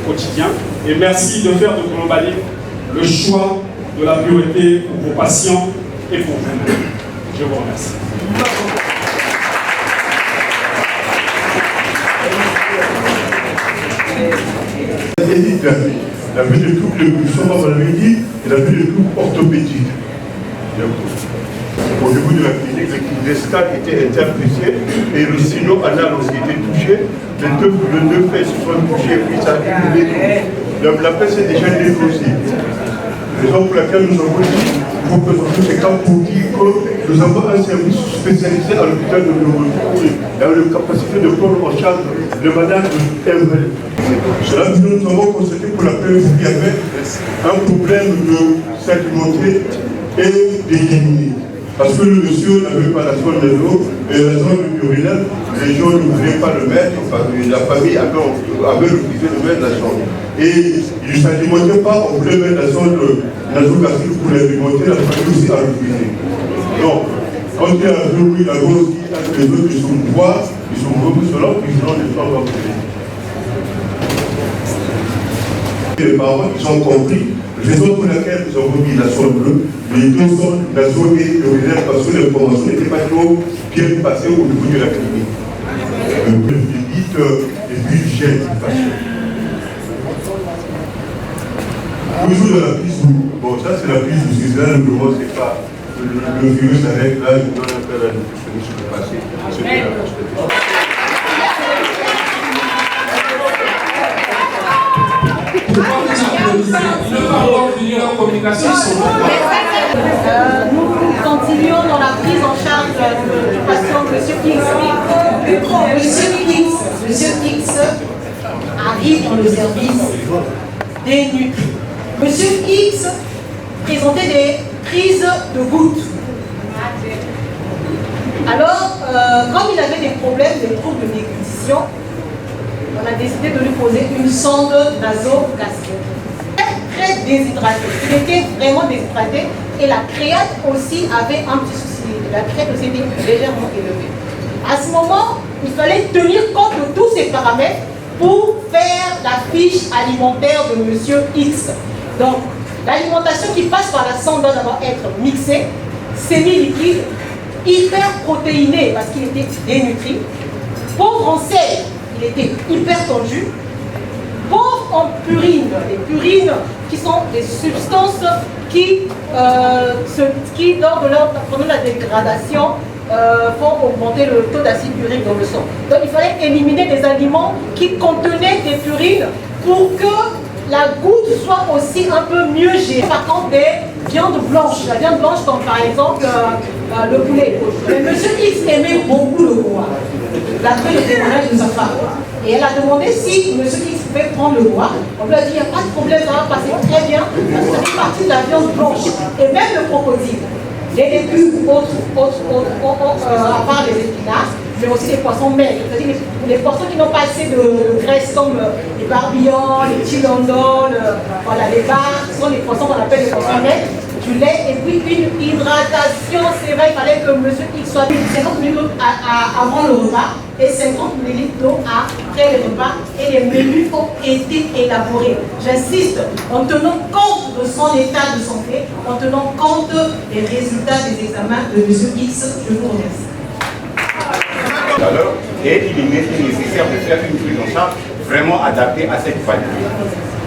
quotidien et merci de faire de Globaline le choix de la priorité pour vos patients et pour vous. Je vous remercie. La vue de couple de somanologie et la vue de couple orthopédique. Au niveau de la clinique, les stades étaient interprétés et le sino anal aussi était touché. Les deux fesses se sont touchées, puis ça a accumulé. La peste est déjà névrosée. Raison pour laquelle nous avons dit qu'il faut présenter ces cas pour dire que nous avons un service spécialisé à l'hôpital de neurologie et avec la capacité de prendre en charge le malade ML. Cela, nous avons constaté pour la première fois qu'il y avait un problème de sedimenté et d'éliminer. Parce que le monsieur n'avait pas la zone de l'eau et la zone urinaire, les gens ne voulaient pas le mettre, enfin, la famille avait refusé de mettre la zone. Et il ne s'alimentait pas, on voulait mettre la zone nasogastrique pour l'alimenter, la famille aussi a refusé. Donc, quand il a vu, il a aussi avec les autres, ils sont bois, ils sont revenus sur l'ordre, ils ont des gens les parents, ils ont compris. Raison pour laquelle nous avons mis la zone bleue, les deux zones, la zone et urinaire, parce que l'information n'était pas trop bien passée au niveau de la clinique. Vite et puis l'hygiène du patient. Toujours de la prise, bon, ça c'est la prise du César, le moment c'est pas le virus avec là, je donne un peu la nutritionniste pour passer. Nous continuons dans la prise en charge du patient Monsieur X arrive dans le service des nuques. Monsieur X présentait des crises de gouttes. Alors, comme il avait des problèmes, des troubles de déglutition, on a décidé de lui poser une sonde nasogastrique. Très déshydraté. Il était vraiment déshydraté et la créate aussi avait un petit souci. La créate aussi était légèrement élevée. À ce moment, il fallait tenir compte de tous ces paramètres pour faire la fiche alimentaire de Monsieur X. Donc, L'alimentation qui passe par la sonde doit d'abord être mixée, semi-liquide, hyper protéinée parce qu'il était dénutri, pauvre en sel, il était hyper tendu, pauvre en purine, les purines qui sont des substances qui lors de la dégradation, font augmenter le taux d'acide urique dans le sang. Donc il fallait éliminer des aliments qui contenaient des purines pour que la goutte soit aussi un peu mieux gérée. Par contre, des viandes blanches, la viande blanche comme par exemple le poulet. Mais M. X aimait beaucoup le roi, d'après le témoignage de sa femme. Et elle a demandé si M. X pouvait prendre le roi. On lui a dit, il n'y a pas de problème, ça va passer très bien, parce que ça fait partie de la viande blanche. Et même le crocodile. Les légumes autres, à part les épinards, mais aussi les poissons maigres, c'est-à-dire les poissons qui n'ont pas assez de graisse comme les barbillons, les chilondons, voilà, les bars, ce sont les poissons qu'on appelle les poissons maigres, du lait et puis une hydratation. C'est vrai, il fallait que M. X soit 50 minutes avant le repas et 50 ml d'eau après le repas, et les menus ont été élaborés. J'insiste, en tenant compte de son état de santé, en tenant compte des résultats des examens de M. X. Je vous remercie. Alors, et il est nécessaire de faire une prise en charge vraiment adaptée à cette pathologie.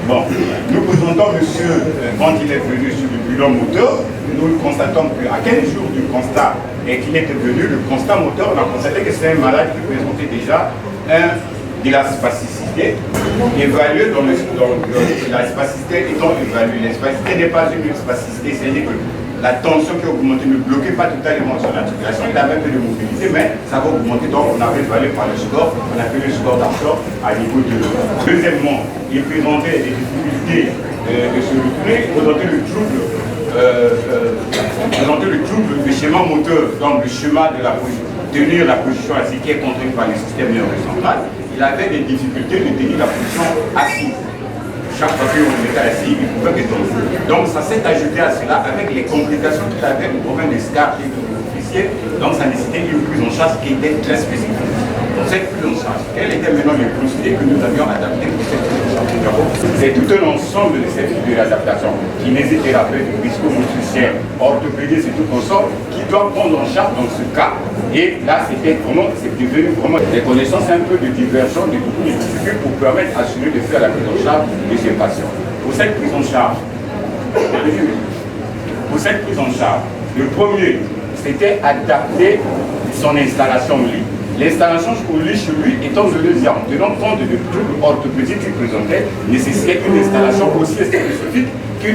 Bon, nous présentons monsieur, quand il est venu sur le bilan moteur, nous constatons qu'à 15 jours du constat et qu'il était venu, le constat moteur, on a constaté que c'est un malade qui présentait déjà de la spasticité, évaluée dans la spasticité étant évaluée. La spasticité n'est pas une spasticité, c'est-à-dire que la tension qui a augmenté ne bloquait pas totalement son articulation, il avait un peu de mobilité, mais ça va augmenter, donc on avait évalué par le score, on a fait le score d'Arthur à niveau 2. Deuxièmement, il présentait des difficultés de se retourner, présentait le trouble du schéma moteur, donc le schéma de la position, tenir la position assise qui est contrainte par le système nerveux central. Il avait des difficultés de tenir la position assise. Chaque fois qu'on était assis, il pouvait être tombé. Donc ça s'est ajouté à cela avec les complications qu'il avait au problème des scars et de l'officier. Donc ça nécessitait une prise en charge qui était très spécifique. Cette prise en charge, quelles étaient maintenant les procédés que nous avions adaptés pour cette prise en charge? C'est tout un ensemble de ces adaptations, kinésithérapeute, musculo-motricien, orthopédiste et tout consort, qui doivent prendre en charge dans ce cas. Et là, c'était vraiment, c'est devenu vraiment des connaissances un peu de diversion de beaucoup de disciplines pour permettre à celui de faire la prise en charge de ses patients. Pour cette prise en charge, le premier, c'était adapter son installation au lit. L'installation au lit chez lui étant venue en tenant compte de troubles orthopédiques qu'il présentait, nécessitait une installation aussi spécifique qui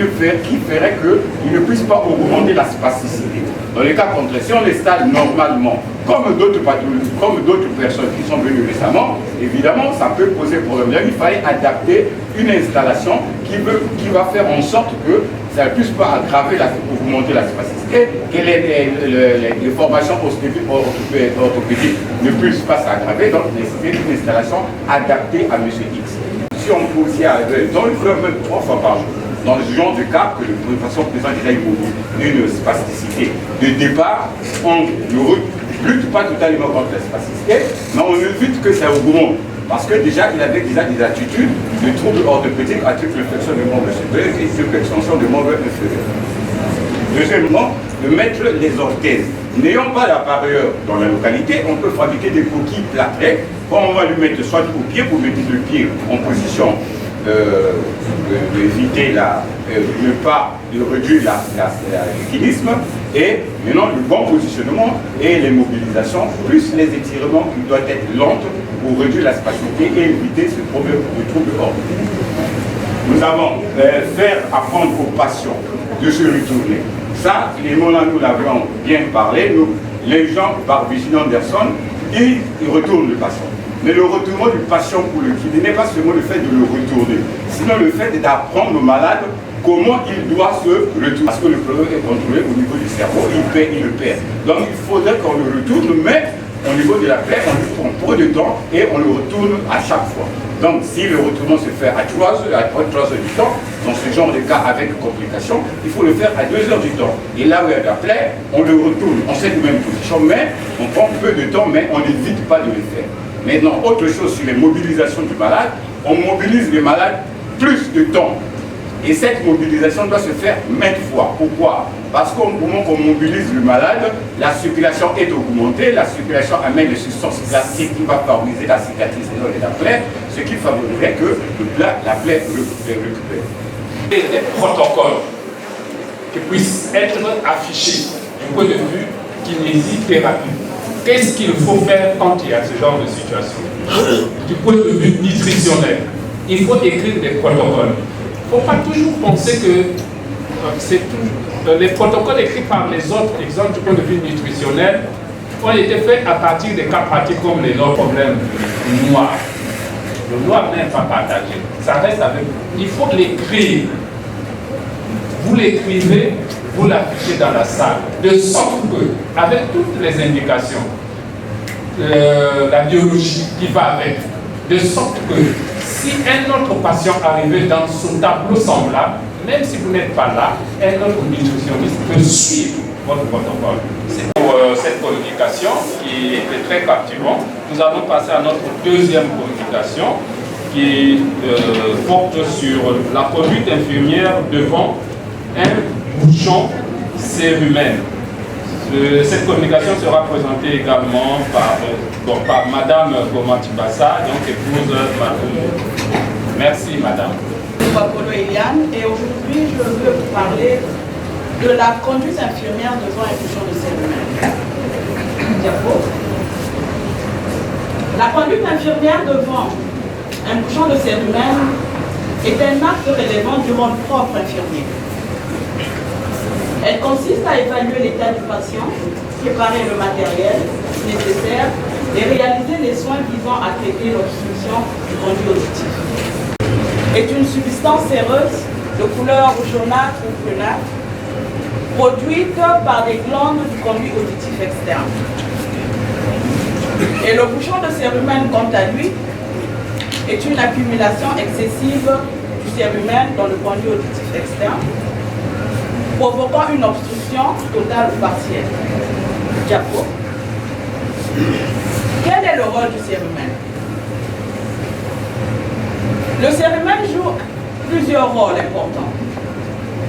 ferait qu'il ne puisse pas augmenter la spasticité. Dans les cas contraires, si on l'installe normalement, comme d'autres pathologies, comme d'autres personnes qui sont venues récemment, évidemment, ça peut poser problème. Là, il fallait adapter une installation qui va faire en sorte que ça ne puisse pas aggraver, augmenter la spasticité, que les formations orthopédiques ne puissent pas s'aggraver, donc nécessiter une installation adaptée à M. X. Si on posait à l'œil, donc il faut même 3 fois par jour. Dans ce genre de cas, que le patient présente déjà une spasticité. De départ, on ne lutte pas totalement contre la spasticité, mais on évite que ça augmente. Parce que déjà, il avait déjà des attitudes de troubles orthopédiques à triple flexion de membre supérieur et triple extension de membre inférieur. Deuxièmement, de mettre les orthèses. N'ayant pas l'appareilleur dans la localité, on peut fabriquer des coquilles plâtrées. Quand on va lui mettre soit au pied pour mettre le pied en position d'éviter de réduire l'équilibrisme, et maintenant le bon positionnement et les mobilisations, plus les étirements qui doivent être lents pour réduire la spasticité et éviter ce problème de trouble orthopédique. Nous avons faire apprendre aux patients de se retourner. Ça, les mots là, nous l'avions bien parlé. Les gens, par Virginie Anderson, ils retournent le patient. Mais le retournement du patient pour le kiné n'est pas seulement le fait de le retourner, sinon le fait d'apprendre au malade comment il doit se retourner. Parce que le problème est contrôlé au niveau du cerveau, il le perd. Donc il faudrait qu'on le retourne, mais au niveau de la plaie, on lui prend peu de temps et on le retourne à chaque fois. Donc si le retournement se fait à 3 heures du temps, dans ce genre de cas avec complications, il faut le faire à 2 heures du temps. Et là où il y a la plaie, on le retourne en cette même position, mais on prend peu de temps, mais on n'évite pas de le faire. Maintenant, autre chose sur les mobilisations du malade, on mobilise les malades plus de temps Et cette mobilisation doit se faire maintes fois. Pourquoi? Parce qu'au moment qu'on mobilise le malade, la circulation est augmentée, la circulation amène des substances plastiques qui vont favoriser la cicatrisation de la plaie, ce qui favoriserait que la plaie récupère. Et des protocoles qui puissent être affichés du point de vue kinésithérapie. Qu'est-ce qu'il faut faire quand il y a ce genre de situation? Du point de vue nutritionnel, il faut écrire des protocoles. Il ne faut pas toujours penser que les protocoles écrits par les autres, exemple du point de vue nutritionnel, ont été faits à partir des cas pratiques comme les autres problèmes du noir. Le noir n'est pas partagé. Ça reste avec vous. Il faut l'écrire. Vous l'écrivez, vous l'affichez dans la salle, de sorte que, avec toutes les indications, la biologie qui va avec, de sorte que si un autre patient arrivait dans ce tableau semblable, même si vous n'êtes pas là, un autre nutritionniste peut suivre votre protocole. C'est pour cette communication qui était très captivante. Nous allons passer à notre deuxième communication qui porte sur la conduite infirmière devant un bouchon cérumen. Cette communication sera présentée également par Madame Gomatibassa, donc épouse Madame. Merci Madame. Je m'appelle Eliane et aujourd'hui je veux vous parler de la conduite infirmière devant un bouchon de cérumen. La conduite infirmière devant un bouchon de cérumen est un acte relevant du rôle propre infirmier. Elle consiste à évaluer l'état du patient, préparer le matériel nécessaire et réaliser les soins visant à traiter l'obstruction du conduit auditif. Est une substance séreuse de couleur jaunâtre ou brunâtre produite par des glandes du conduit auditif externe. Et le bouchon de cérumen, quant à lui, est une accumulation excessive du cérumen dans le conduit auditif externe, provoquant une obstruction totale ou partielle. Diapo. Quel est le rôle du cérumen? Le cérumen joue plusieurs rôles importants.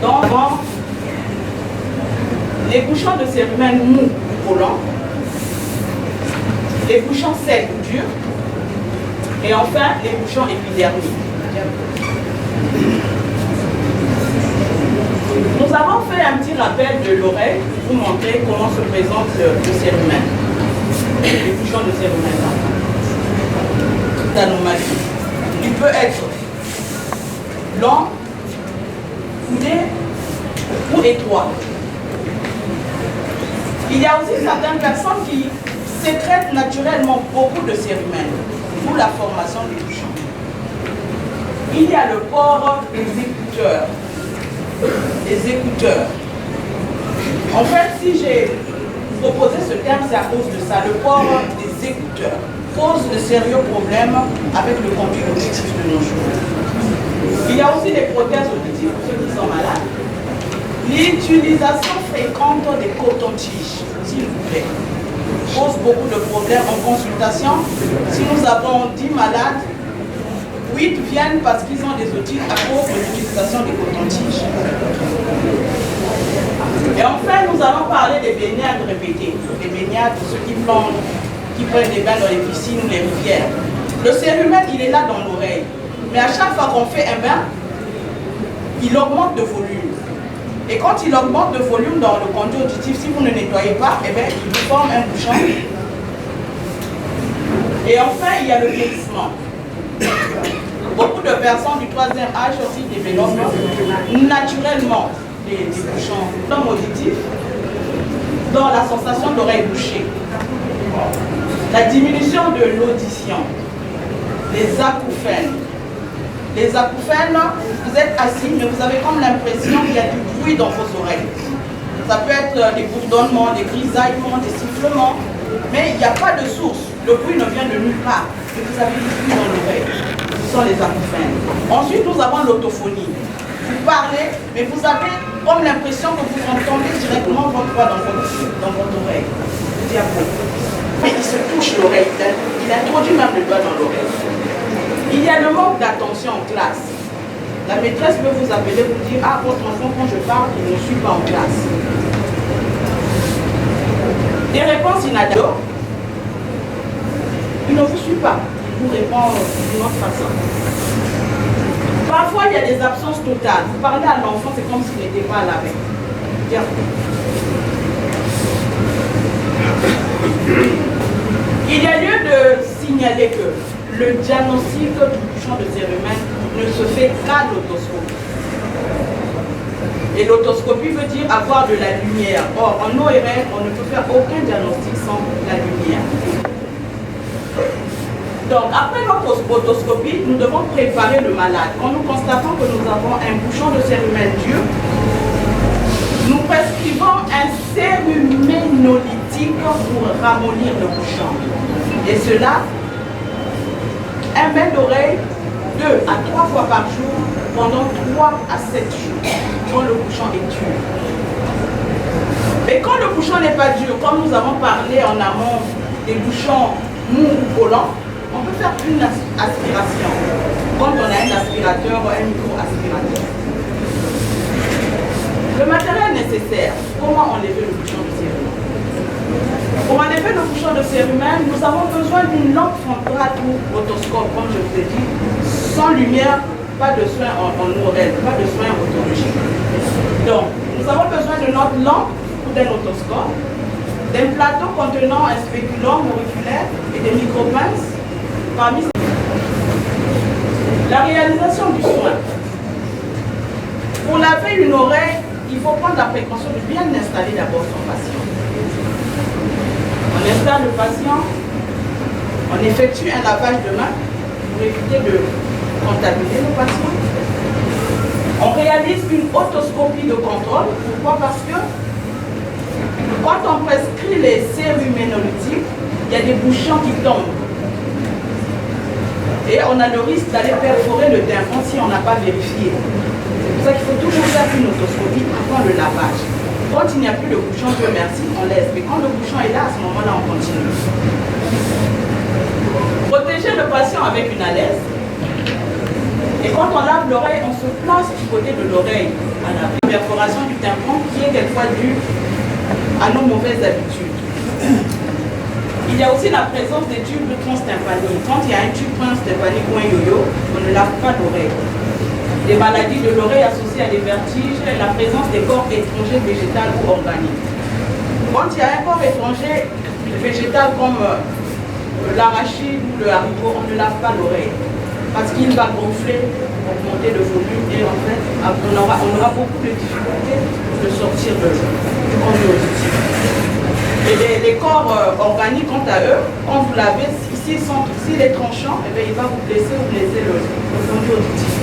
Donc, les bouchons de cérumen mous ou collants, les bouchons secs ou durs, et enfin les bouchons épidermiques. Nous avons fait un petit rappel de l'oreille pour vous montrer comment se présente le cérumen, les bouchons de cérumen. D'anomalie. Il peut être long, coudé ou étroit. Il y a aussi certaines personnes qui sécrètent naturellement beaucoup de cérumen, d'où la formation des bouchons. Il y a le port des écouteurs. Les écouteurs. En fait, si j'ai proposé ce terme, c'est à cause de ça. Le port des écouteurs pose de sérieux problèmes avec le conduit auditif de nos jours. Il y a aussi des prothèses auditives pour ceux qui sont malades. L'utilisation fréquente des cotons-tiges, s'il vous plaît, pose beaucoup de problèmes en consultation. Si nous avons 10 malades, 8 viennent parce qu'ils ont des otites à cause de l'utilisation des cotons-tiges. Et enfin, nous allons parler des baignades répétées. Les baignades, ceux qui plongent, qui prennent des bains dans les piscines ou les rivières. Le cérumen, il est là dans l'oreille. Mais à chaque fois qu'on fait un bain, il augmente de volume. Et quand il augmente de volume dans le conduit auditif, si vous ne nettoyez pas, eh bien, il vous forme un bouchon. Et enfin, il y a le vieillissement. Beaucoup de personnes du 3e âge aussi développent naturellement des bouchons auditifs dans la sensation d'oreille bouchée. La diminution de l'audition, les acouphènes. Les acouphènes, vous êtes assis, mais vous avez comme l'impression qu'il y a du bruit dans vos oreilles. Ça peut être des bourdonnements, des grisaillements, des sifflements, mais il n'y a pas de source. Le bruit ne vient de nulle part, mais vous avez du bruit dans l'oreille. Ce sont les acouphènes. Ensuite, nous avons l'autophonie. Vous parlez, mais vous avez comme l'impression que vous entendez directement votre voix dans votre oreille. Mais il se touche l'oreille, il introduit même le doigt dans l'oreille. Il y a le manque d'attention en classe. La maîtresse peut vous appeler, vous dire, ah, votre enfant, quand je parle, il ne suit pas en classe. Des réponses inadaptées. Il ne vous suit pas. Il vous répond d'une autre façon. Parfois, il y a des absences totales. Vous parlez à l'enfant, c'est comme s'il n'était pas là avec. Il y a lieu de signaler que le diagnostic du bouchon de cérumen ne se fait qu'à l'autoscopie. Et l'autoscopie veut dire avoir de la lumière. Or, en ORL, on ne peut faire aucun diagnostic sans la lumière. Donc, après notre otoscopie, nous devons préparer le malade. Quand nous constatons que nous avons un bouchon de cérumen dur, nous prescrivons un céruménolytique pour ramollir le bouchon. Et cela, un bain d'oreille 2 à 3 fois par jour pendant 3 à 7 jours, quand le bouchon est dur. Et quand le bouchon n'est pas dur, comme nous avons parlé en amont des bouchons mous ou collants, on peut faire une aspiration, quand on a un aspirateur ou un micro-aspirateur. Le matériel nécessaire, comment enlever le bouchon de cérumen? Pour enlever le bouchon de cérumen, nous avons besoin d'une lampe frontale ou otoscope, comme je vous ai dit, sans lumière, pas de soins en ORL, pas de soins otologiques. Donc, nous avons besoin de notre lampe ou d'un otoscope, d'un plateau contenant un spéculum auriculaire et des micropinces. Parmi la réalisation du soin. Pour laver une oreille, il faut prendre la précaution de bien installer d'abord son patient. On installe le patient, on effectue un lavage de main pour éviter de contaminer le patient. On réalise une otoscopie de contrôle. Pourquoi? Parce que quand on prescrit les céruménolytiques, il y a des bouchons qui tombent. Et on a le risque d'aller perforer le tympan si on n'a pas vérifié. C'est pour ça qu'il faut toujours faire une otoscopie avant le lavage. Quand il n'y a plus de bouchon, Dieu merci, on laisse. Mais quand le bouchon est là, à ce moment-là, on continue. Protéger le patient avec une alaise. Et quand on lave l'oreille, on se place du côté de l'oreille à la perforation du tympan qui est quelquefois due à nos mauvaises habitudes. Il y a aussi la présence des tubes transtympaniques. Quand il y a un tube transtympanique ou un yo-yo, on ne lave pas l'oreille. Des maladies de l'oreille associées à des vertiges, la présence des corps étrangers végétaux ou organiques. Quand il y a un corps étranger végétal comme l'arachide ou le haricot, on ne lave pas l'oreille. Parce qu'il va gonfler, augmenter le volume et en fait, on aura beaucoup de difficultés de sortir du conduit auditif. Et les corps organiques, quant à eux, quand vous lavez, s'il est tranchant, eh bien, il va vous blesser ou blesser le conduit auditif.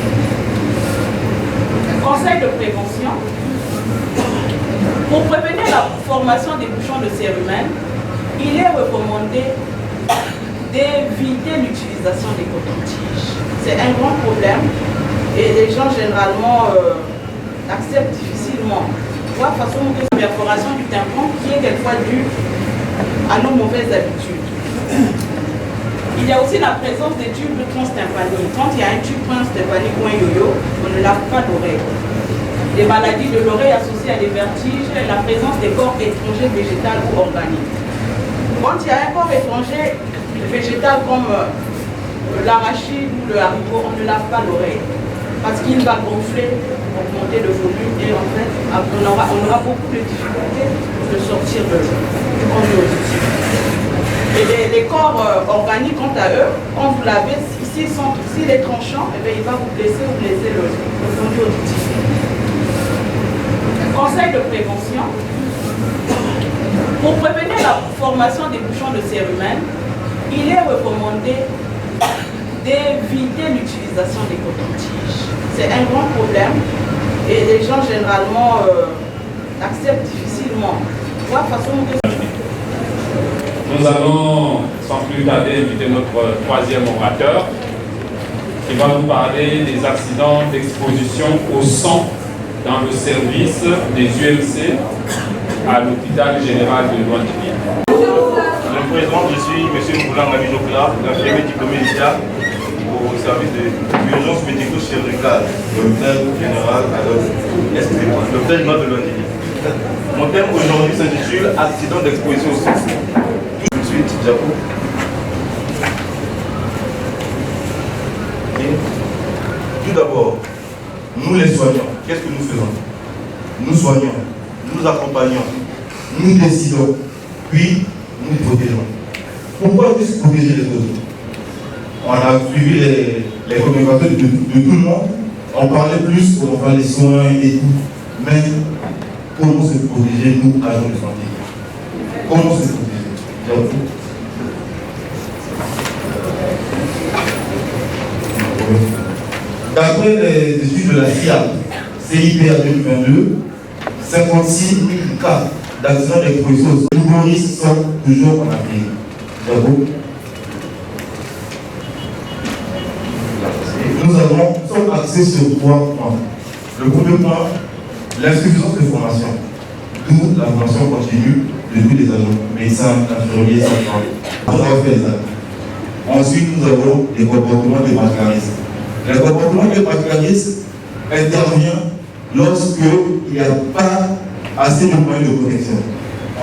Conseil de prévention. Pour prévenir la formation des bouchons de cérumen, il est recommandé d'éviter l'utilisation des cotons-tiges. C'est un grand problème et les gens généralement acceptent difficilement. La façon de la perforation du tympan qui est quelquefois due à nos mauvaises habitudes. Il y a aussi la présence des tubes transtympaniques. Quand il y a un tube transtympanique ou un yo-yo, on ne lave pas l'oreille. Des maladies de l'oreille associées à des vertiges, la présence des corps étrangers végétaux ou organiques. Quand il y a un corps étranger végétal comme l'arachide ou le haricot, on ne lave pas l'oreille. Parce qu'il va gonfler, augmenter le volume et en fait, on aura beaucoup de difficultés de sortir du conduit auditif. Et les corps organiques, quant à eux, quand vous lavez, s'il est tranchant, eh bien, il va vous blesser ou blesser le conduit auditif. Conseil de prévention. Pour prévenir la formation des bouchons de cérumen, il est recommandé d'éviter l'utilisation des cotons-tiges. C'est un grand problème et les gens généralement acceptent difficilement. Nous allons sans plus tarder inviter notre troisième orateur qui va nous parler des accidents d'exposition au sang dans le service des UMC à l'hôpital général de Loindini. Je me présente, je suis M. Moulanga Bijokla, infirmier diplômé d'État au au service d'urgence médico-chirurgicale, docteur général Adolphe. Excusez-moi, docteur général de Londini. Mon thème aujourd'hui s'intitule Accident d'exposition au sexe. Tout de suite, Jaco. Tout d'abord, nous les soignants, qu'est-ce que nous faisons? Nous soignons, nous accompagnons, nous décidons, puis nous protégeons. Pourquoi juste protéger les autres? On a suivi les communications de tout le monde, on parlait plus pour faire les soins et tout, mais comment se protéger, nous, agents de santé? Comment se protéger? D'après les études de la CIA, CIPA 2022, 56 000 cas d'accidents d'exposition aux humoristes sont toujours en Afrique. D'accord. Nous sommes axés sur 3 points. Le premier point, l'insuffisance de formation. D'où la formation continue de tous les agents, médecins, infirmiers, sages-femmes. Ensuite, nous avons des comportements de mascarisme. Le comportement de mascarisme intervient lorsqu'il n'y a pas assez de moyens de protection.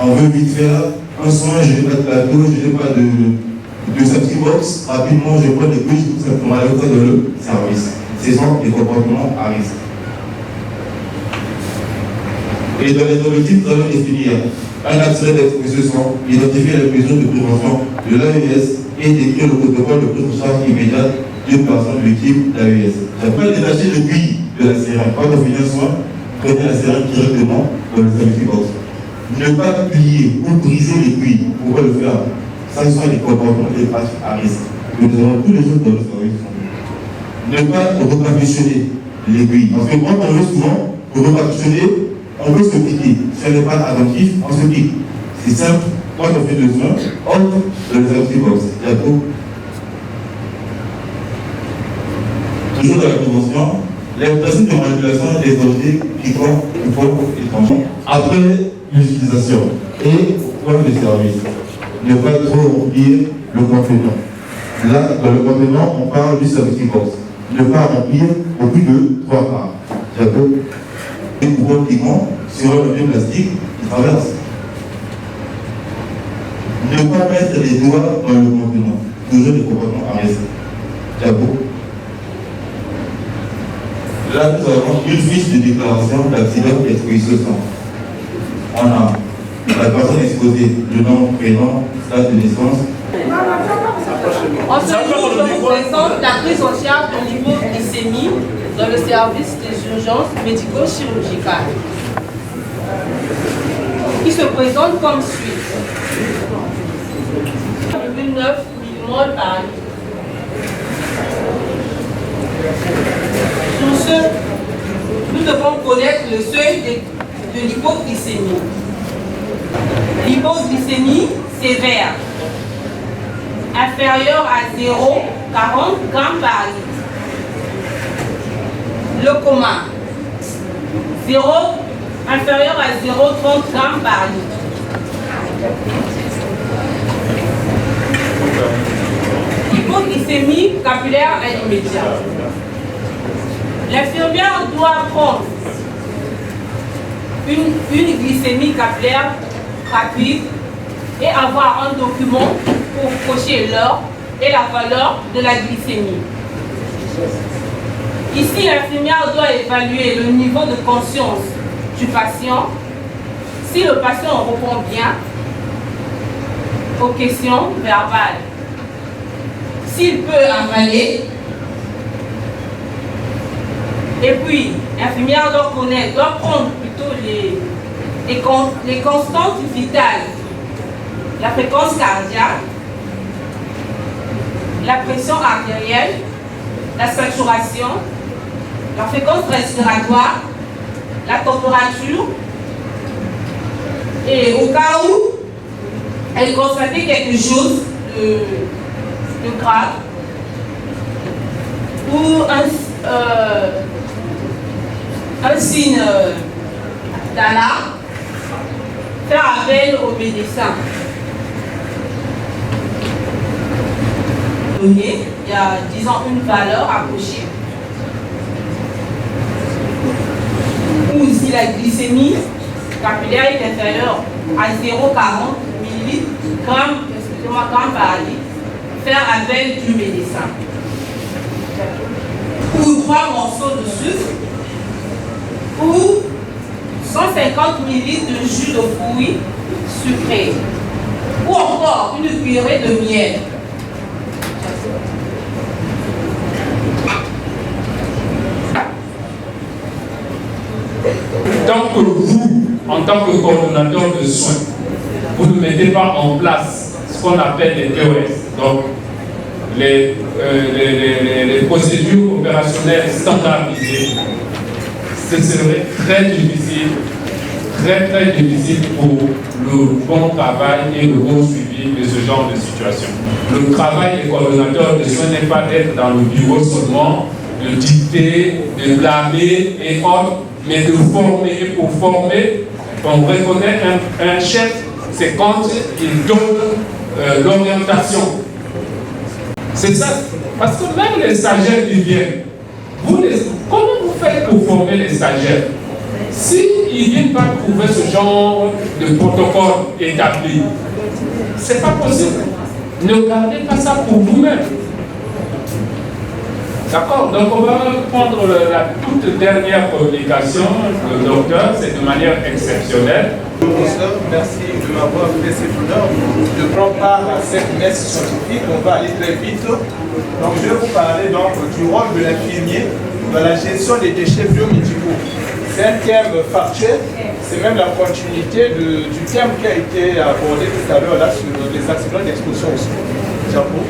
On veut vite faire un soin, je n'ai pas de plateau, je n'ai pas de safety box, rapidement je prends des couches tout simplement à l'autre de le service. Ce sont des comportements à risque. Et dans les objectifs, nous allons définir un accident d'exposition, identifier les mesures de prévention de l'AES et décrire le protocole de prise en charge immédiate d'une personne de l'équipe d'AES. J'appelle détacher le puits de la seringue. Quand on finit un soin, prenez la seringue directement dans le safety box. Ne pas plier ou briser les puits. Pourquoi le faire? Ça, ce sont des comportements des pratiques à risque. Nous avons tous les jours dans le service. Ne pas recapuchonner l'aiguille. Parce que quand on veut souvent, pour recapuchonner, on veut se piquer. Si on n'est pas attentif, on se pique. C'est simple. Quand on fait le soin, on dans le safety box. D'accord? Toujours dans la prévention, les principes de manipulation des objets piquants ou pas étrangers. Après l'utilisation et au point de service. Ne pas trop remplir le contenant. Là, dans le contenant, on parle du safety box. Ne pas remplir au plus de 3 quarts. D'accord? Et pour pigment sur un objet plastique qui traverse. Ne pas mettre les doigts dans le contenant. Toujours des comportements à risque. D'accord? Là, nous avons une fiche de déclaration d'accident d'exposition. On a la personne exposée, le nom, prénom, date de naissance. En ce jour, je vous présente la prise en charge de l'hypoglycémie dans le service des urgences médico-chirurgicales, qui se présente comme suit. 9 millimoles par litre. Sur ce, nous devons connaître le seuil de l'hypoglycémie. L'hypoglycémie sévère, inférieure à 0,40 g par litre. Le coma, inférieur à 0,30 g par litre. Hypoglycémie capillaire immédiate. L'infirmière doit prendre une glycémie capillaire rapide et avoir un document pour cocher l'heure et la valeur de la glycémie. Ici, l'infirmière doit évaluer le niveau de conscience du patient, si le patient répond bien aux questions verbales, s'il peut avaler. Et puis, l'infirmière doit prendre plutôt les constantes vitales, la fréquence cardiaque, la pression artérielle, la saturation, la fréquence respiratoire, la température, et au cas où elle constatait quelque chose de grave ou un signe d'alarme, faire appel au médecin. il y a, disons, une valeur à cocher. Ou si la glycémie capillaire est inférieure à 0,40 ml grammes par litre, faire appel du médecin. Ou 3 morceaux de sucre, ou 150 ml de jus de fruits sucré, ou encore une cuillerée de miel. Tant que vous, en tant que coordonnateur de soins, vous ne mettez pas en place ce qu'on appelle les POS, donc les procédures opérationnelles standardisées, ce serait très difficile pour le bon travail et le bon suivi de ce genre de situation. Le travail des coordonnateurs de soins n'est pas d'être dans le bureau seulement, de dicter, de blâmer et autres, mais de former. Et pour former, on reconnaît un chef, c'est quand il donne l'orientation. C'est ça, parce que même les stagiaires qui viennent, comment vous faites pour former les stagiaires? S'ils ne viennent pas trouver ce genre de protocole établi, c'est pas possible. Ne gardez pas ça pour vous-même. D'accord? Donc on va prendre la toute dernière publication, le docteur, c'est de manière exceptionnelle. Professeur, merci de m'avoir fait cet honneur de prendre part à cette messe scientifique. On va aller très vite. Donc je vais vous parler donc du rôle de l'infirmier dans la gestion des déchets biomédicaux. C'est un terme factuel, c'est même la continuité du terme qui a été abordé tout à l'heure là sur les accidents d'exposition au Japon.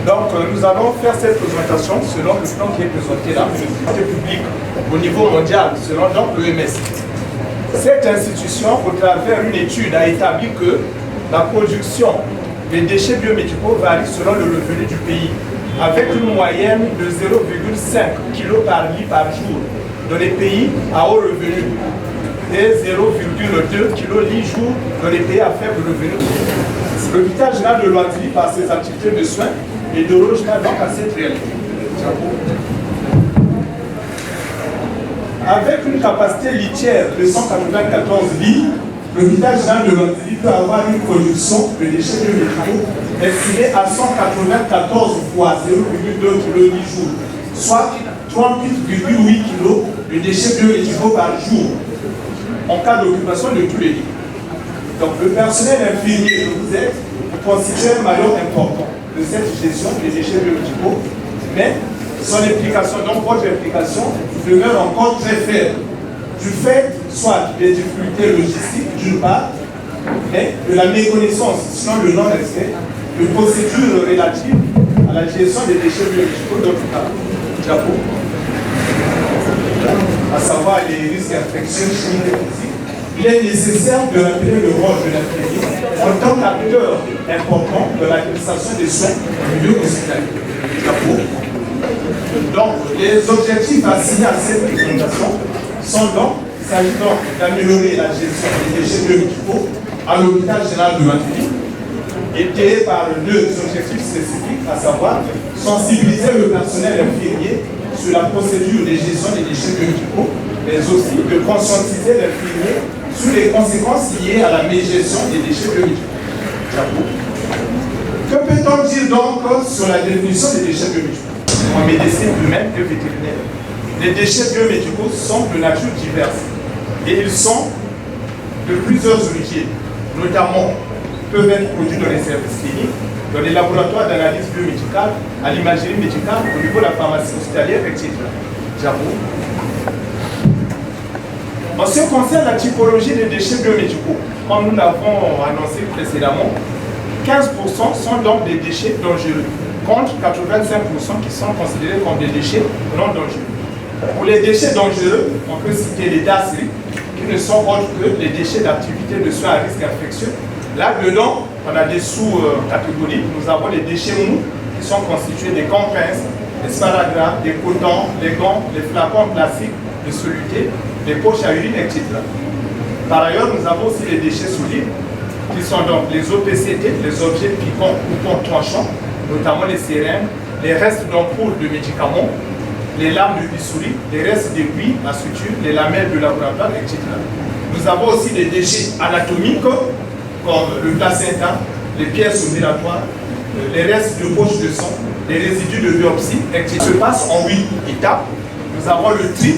Donc nous allons faire cette présentation selon le plan qui est présenté là, santé publique au niveau mondial, selon donc l'OMS. Cette institution, au travers d'une étude, a établi que la production des déchets biomédicaux varie selon le revenu du pays, avec une moyenne de 0,5 kg par lit par jour dans les pays à haut revenu et 0,2 kg lit jour dans les pays à faible revenu. L'hôpital général de Loisili, par ses activités de soins, et de logement donc à cette réalité. Avec une capacité litière de 194 lits, l'hôpital général de Loisili peut avoir une production de déchets biomédicaux estimée à 194 fois 0,2 kg lit jour, soit 38,8 kg de déchets biomédicaux par jour, en cas d'occupation de tous les lits. Donc le personnel infirmier que vous êtes constitue un maillon important de cette gestion des déchets biomédicaux, mais son implication, donc votre implication, demeure encore très faible, du fait soit des difficultés logistiques d'une part, mais de la méconnaissance, sinon le non-respect, de procédures relatives à la gestion des déchets biomédicaux d'autre part, à savoir les risques d'infection chimique et physique. Il est nécessaire de rappeler le rôle de l'infirmier en tant qu'acteur important de l'administration des soins au milieu hospitalier. Donc, les objectifs assignés à cette présentation sont donc, il s'agit donc d'améliorer la gestion des déchets biomédicaux à l'hôpital général de Matili, étayés par deux objectifs spécifiques, à savoir sensibiliser le personnel infirmier sur la procédure de gestion des déchets biomédicaux, mais aussi de conscientiser l'infirmier sur les conséquences liées à la mégestion des déchets biomédicaux. Que peut-on dire donc sur la définition des déchets biomédicaux en médecine humaine et vétérinaire? Les déchets biomédicaux sont de nature diverse et ils sont de plusieurs origines, notamment peuvent être produits dans les services cliniques, dans les laboratoires d'analyse biomédicale, à l'imagerie médicale, au niveau de la pharmacie hospitalière, etc. En ce qui concerne la typologie des déchets biomédicaux, comme nous l'avons annoncé précédemment, 15% sont donc des déchets dangereux, contre 85% qui sont considérés comme des déchets non dangereux. Pour les déchets dangereux, on peut citer les DASRI, qui ne sont autres que les déchets d'activité de soins à risque infectieux. Là-dedans, on a des sous-catégories. Nous avons les déchets mous, qui sont constitués des compresses, des sparadraps, des cotons, les gants, les flacons plastiques de soluté, les poches à urine, etc. Par ailleurs, nous avons aussi les déchets solides, qui sont donc les OPCT, les objets piquants, coupants, tranchants, notamment les seringues, les restes d'ampoules de médicaments, les lames de bistouri, les restes d'aiguilles à suture, les lamelles de laboratoire, etc. Nous avons aussi des déchets anatomiques comme le placenta, les pièces opératoires, les restes de poche de sang, les résidus de biopsie, etc. Se passe en 8 étapes. Nous avons le tri,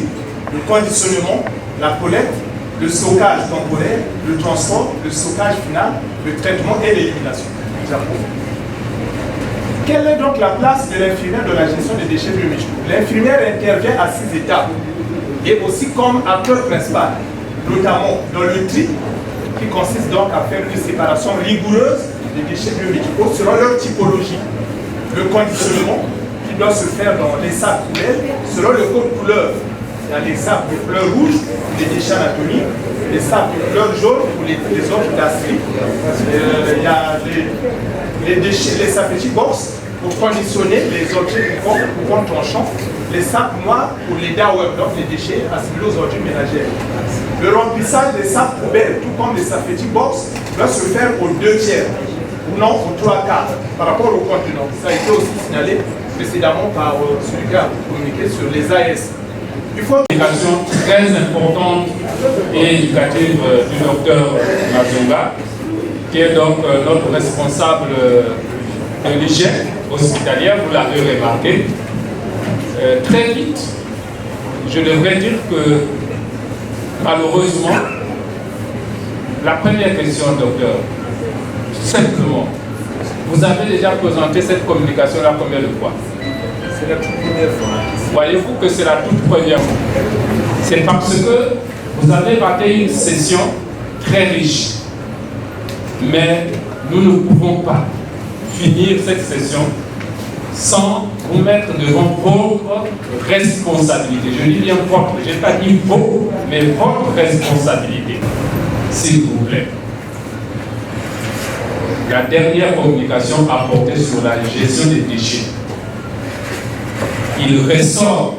le conditionnement, la collecte, le stockage temporaire, le transport, le stockage final, le traitement et l'élimination. Quelle est donc la place de l'infirmière dans la gestion des déchets biomédicaux? L'infirmière intervient à 6 étapes et aussi comme acteur principal, notamment dans le tri, qui consiste donc à faire une séparation rigoureuse des déchets biomédicaux selon leur typologie. Le conditionnement, qui doit se faire dans les sacs poubelles, selon le code couleur. Il y a les sacs de couleur rouge pour les déchets anatomiques, les sacs de couleur jaune pour les autres gastriques. Il y a les déchets, les safety box pour conditionner les objets du corps tranchant, les sacs noirs pour les daweb, donc les déchets assimilés aux ordures ménagères. Le remplissage des sacs poubelles, tout comme les safety box, doit se faire aux 2 tiers, ou non aux 3 quarts, par rapport au contenant. Ça a été aussi signalé précédemment par celui qui a communiqué sur les AS. Il faut une éducation très importante et éducative du docteur Mazonga, qui est donc notre responsable de l'hygiène hospitalière, vous l'avez remarqué. Très vite, je devrais dire que malheureusement, la première question, docteur, simplement, vous avez déjà présenté cette communication-là combien de fois? C'est la toute première fois. Voyez-vous que c'est la toute première fois? C'est parce que vous avez raté une session très riche. Mais nous ne pouvons pas finir cette session sans vous mettre devant votre responsabilité. Je dis bien votre, je n'ai pas dit vos, mais votre responsabilité, s'il vous plaît. La dernière communication a porté sur la gestion des déchets. Il ressort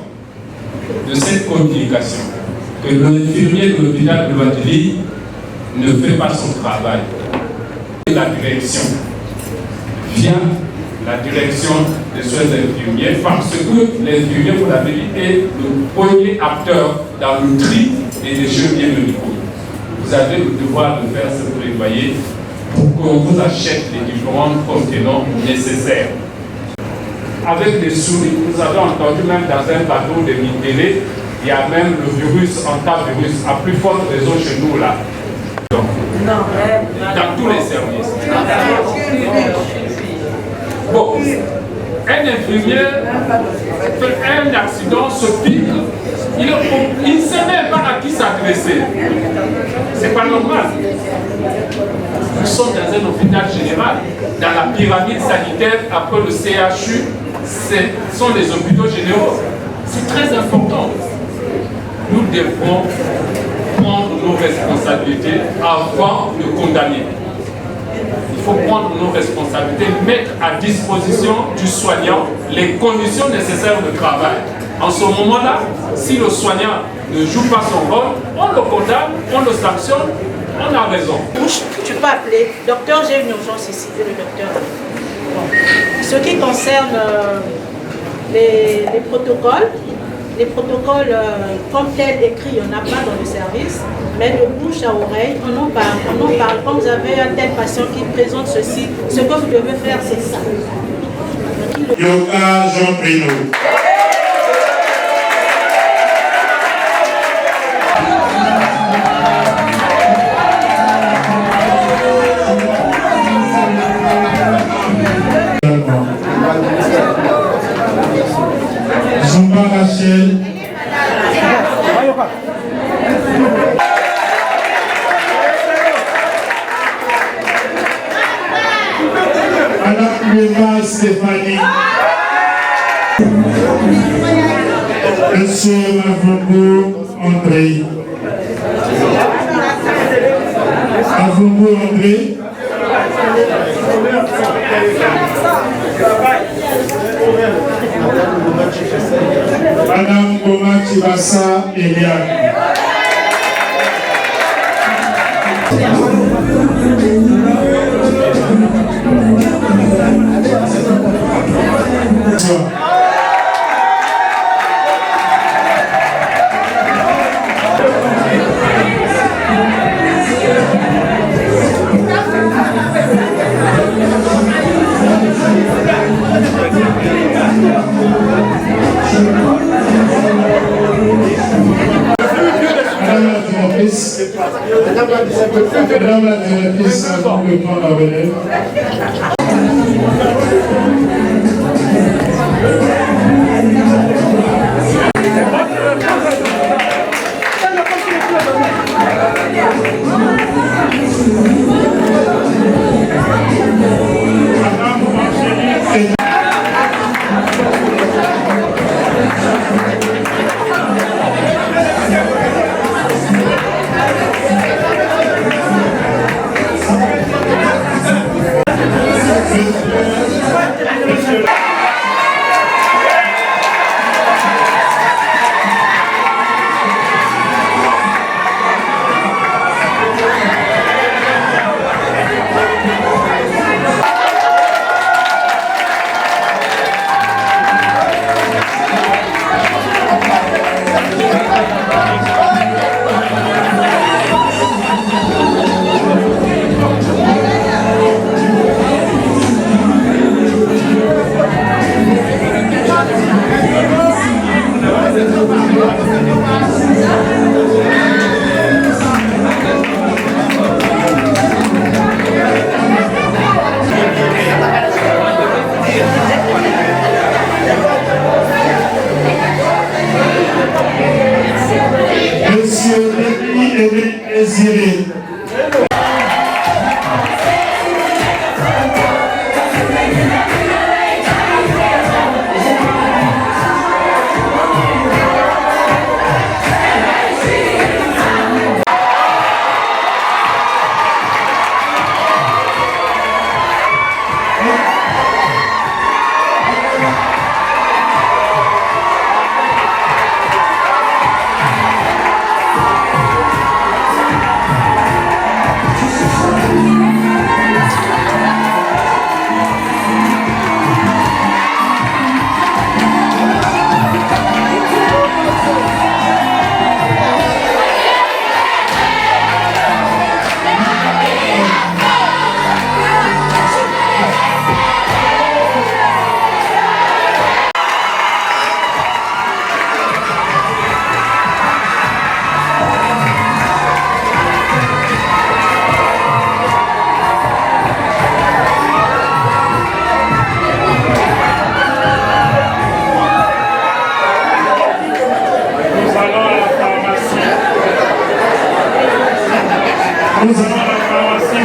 de cette communication que l'infirmier de l'hôpital de Louadili ne fait pas son travail. La direction via la direction des soins infirmiers, parce que l'infirmier, vous l'avez dit, est le premier acteur dans le tri des déchets biomédicaux. Vous avez le devoir de faire ce plaidoyer pour qu'on vous achète les différents contenants nécessaires. Avec des souris, vous avez entendu même dans un bateau de Mindélé, il y a même le virus, antivirus, à plus forte raison chez nous là. Donc, dans tous les services. Bon, un infirmier fait un accident, se pique, il ne sait même pas à qui s'adresser. C'est pas normal. Nous sommes dans un hôpital général, dans la pyramide sanitaire, après le CHU, ce sont les hôpitaux généraux. C'est très important. Nous devons prendre nos responsabilités avant de condamner. Il faut prendre nos responsabilités, mettre à disposition du soignant les conditions nécessaires de travail. En ce moment-là, si le soignant ne joue pas son rôle, on le condamne, on le sanctionne, on a raison. Tu peux appeler, docteur, j'ai une urgence ici, le docteur. Bon. Ce qui concerne les protocoles, comme tel écrit, il n'y en a pas dans le service, mais de bouche à oreille, on en parle. Comme vous avez un tel patient qui présente ceci, ce que vous devez faire, c'est ça. Yoka Jean Bruno. Zumba Rachel. Madame Lema Stéphanie. Monsieur Avongo André. Avongo André. Madame Goma Chibassa Eliane. directrice de prendre la relève.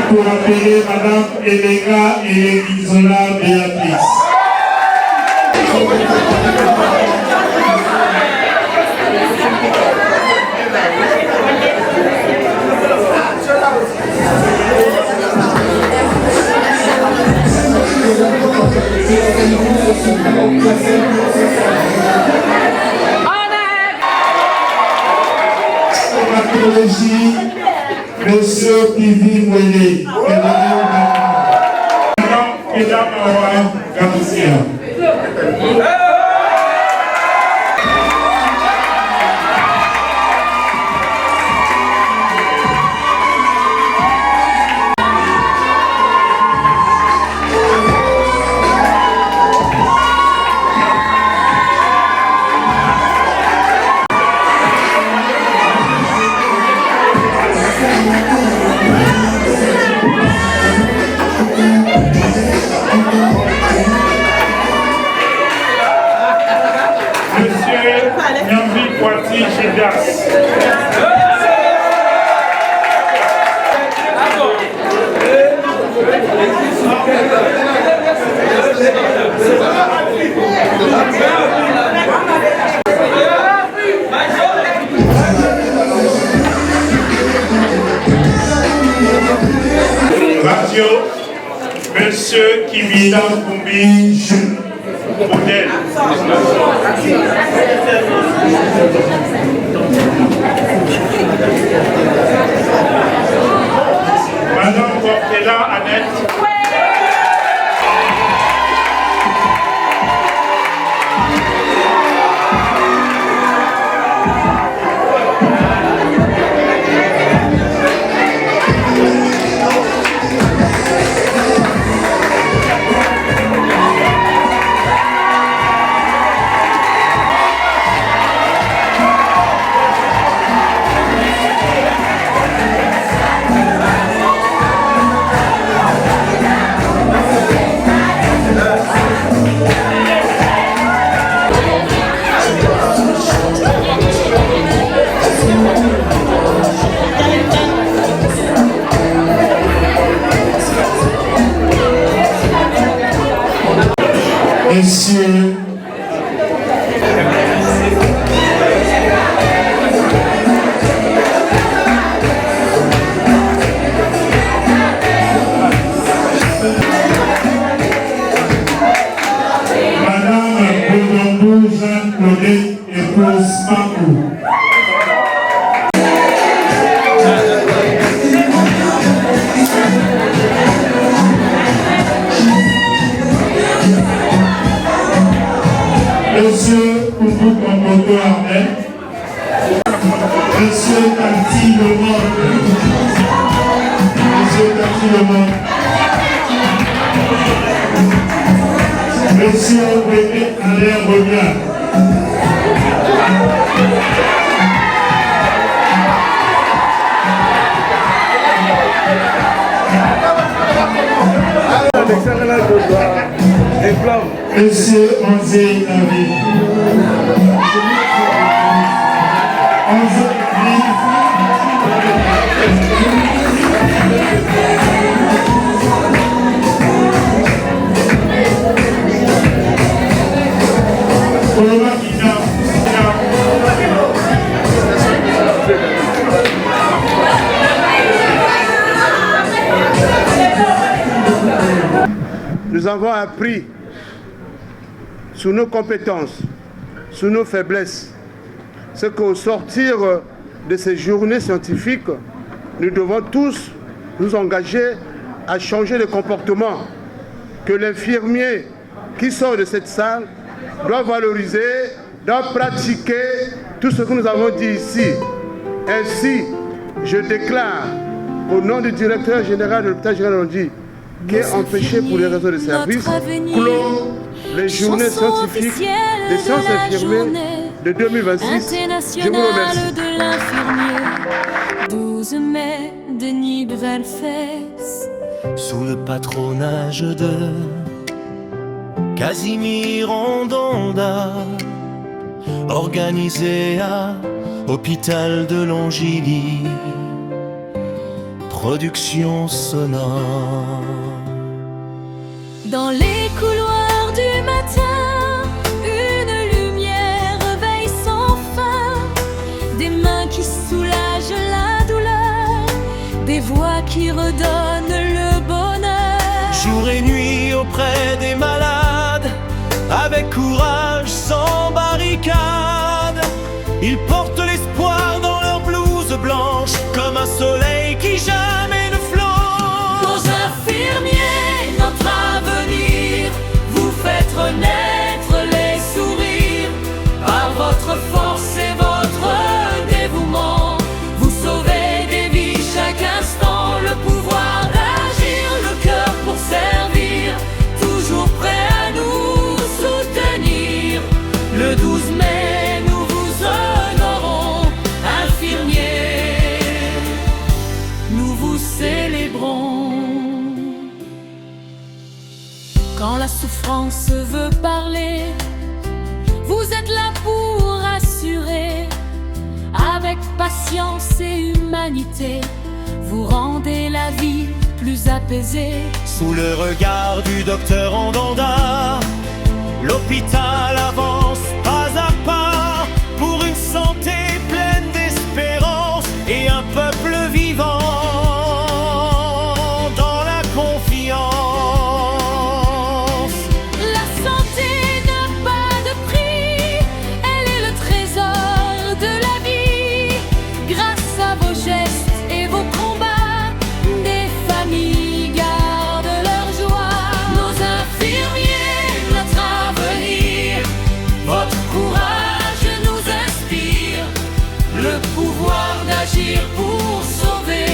Pour appeler Madame Elega et Isola Béatrice. Monsieur Pivi Mouélé, Madame Awa Garcia. Radio, Monsieur Kibida Koumbi Jules, modèle. Madame Portela Annette. Monsieur Monsieur Koumou Komboto Ahmed, Monsieur Tati Lemon, Monsieur Tati Lemon, Monsieur Bébé Alain Rognard, Monsieur Onzé Navi. Nous avons appris sur nos compétences, sur nos faiblesses, c'est qu'au sortir de ces journées scientifiques, nous devons tous nous engager à changer de comportement, que l'infirmier qui sort de cette salle doit valoriser, doit pratiquer tout ce que nous avons dit ici. Ainsi, je déclare au nom du directeur général de l'hôpital général Londji, qui est empêché pour les raisons de service, clôt les journées scientifiques des sciences infirmières de 2026. Je vous remercie. De l'infirmier, 12 mai, Denis Belfès. Sous le patronage de Casimir Ondonda, organisé à Hôpital de Longilly, production sonore. Dans les couloirs du matin, une lumière veille sans fin, des mains qui soulagent la douleur, des voix qui redonnent le bonheur. Jour et nuit auprès des malades, avec courage sans barricade, ils portent l'espoir dans leur blouse blanche, comme un soleil qui jamais ne flanche. Nos infirmiers, notre avenir, vous faites renaître les sourires. Par votre force et votre dévouement, vous sauvez des vies chaque instant. Le pouvoir d'agir, le cœur pour servir, toujours prêt à nous soutenir. Le 12 mai, nous vous honorons, infirmiers, nous vous célébrons. Quand la souffrance veut parler, vous êtes là pour assurer. Avec patience et humanité, vous rendez la vie plus apaisée. Sous le regard du docteur Ondonda, l'hôpital avance pas à pas pour une santé pleine d'espérance et un peuple vivant dans la confiance. La santé n'a pas de prix, elle est le trésor de la vie. Grâce à vos gestes et vos combats, des familles gardent leur joie. Nos infirmiers, notre avenir, votre courage nous inspire. Le pouvoir d'agir pour sauver,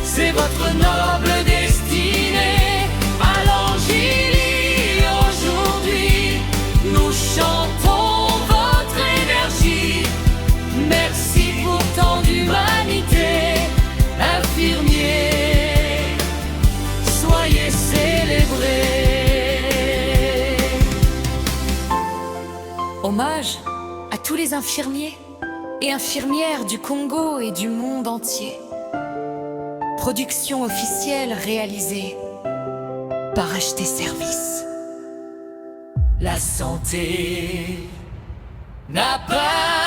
c'est votre noble destinée. À Longilly aujourd'hui, nous chantons votre énergie. Merci pour tant d'humanité, infirmiers, soyez célébrés. Hommage à tous les infirmiers et infirmières du Congo et du monde entier. Production officielle réalisée par HT Service. La santé n'a pas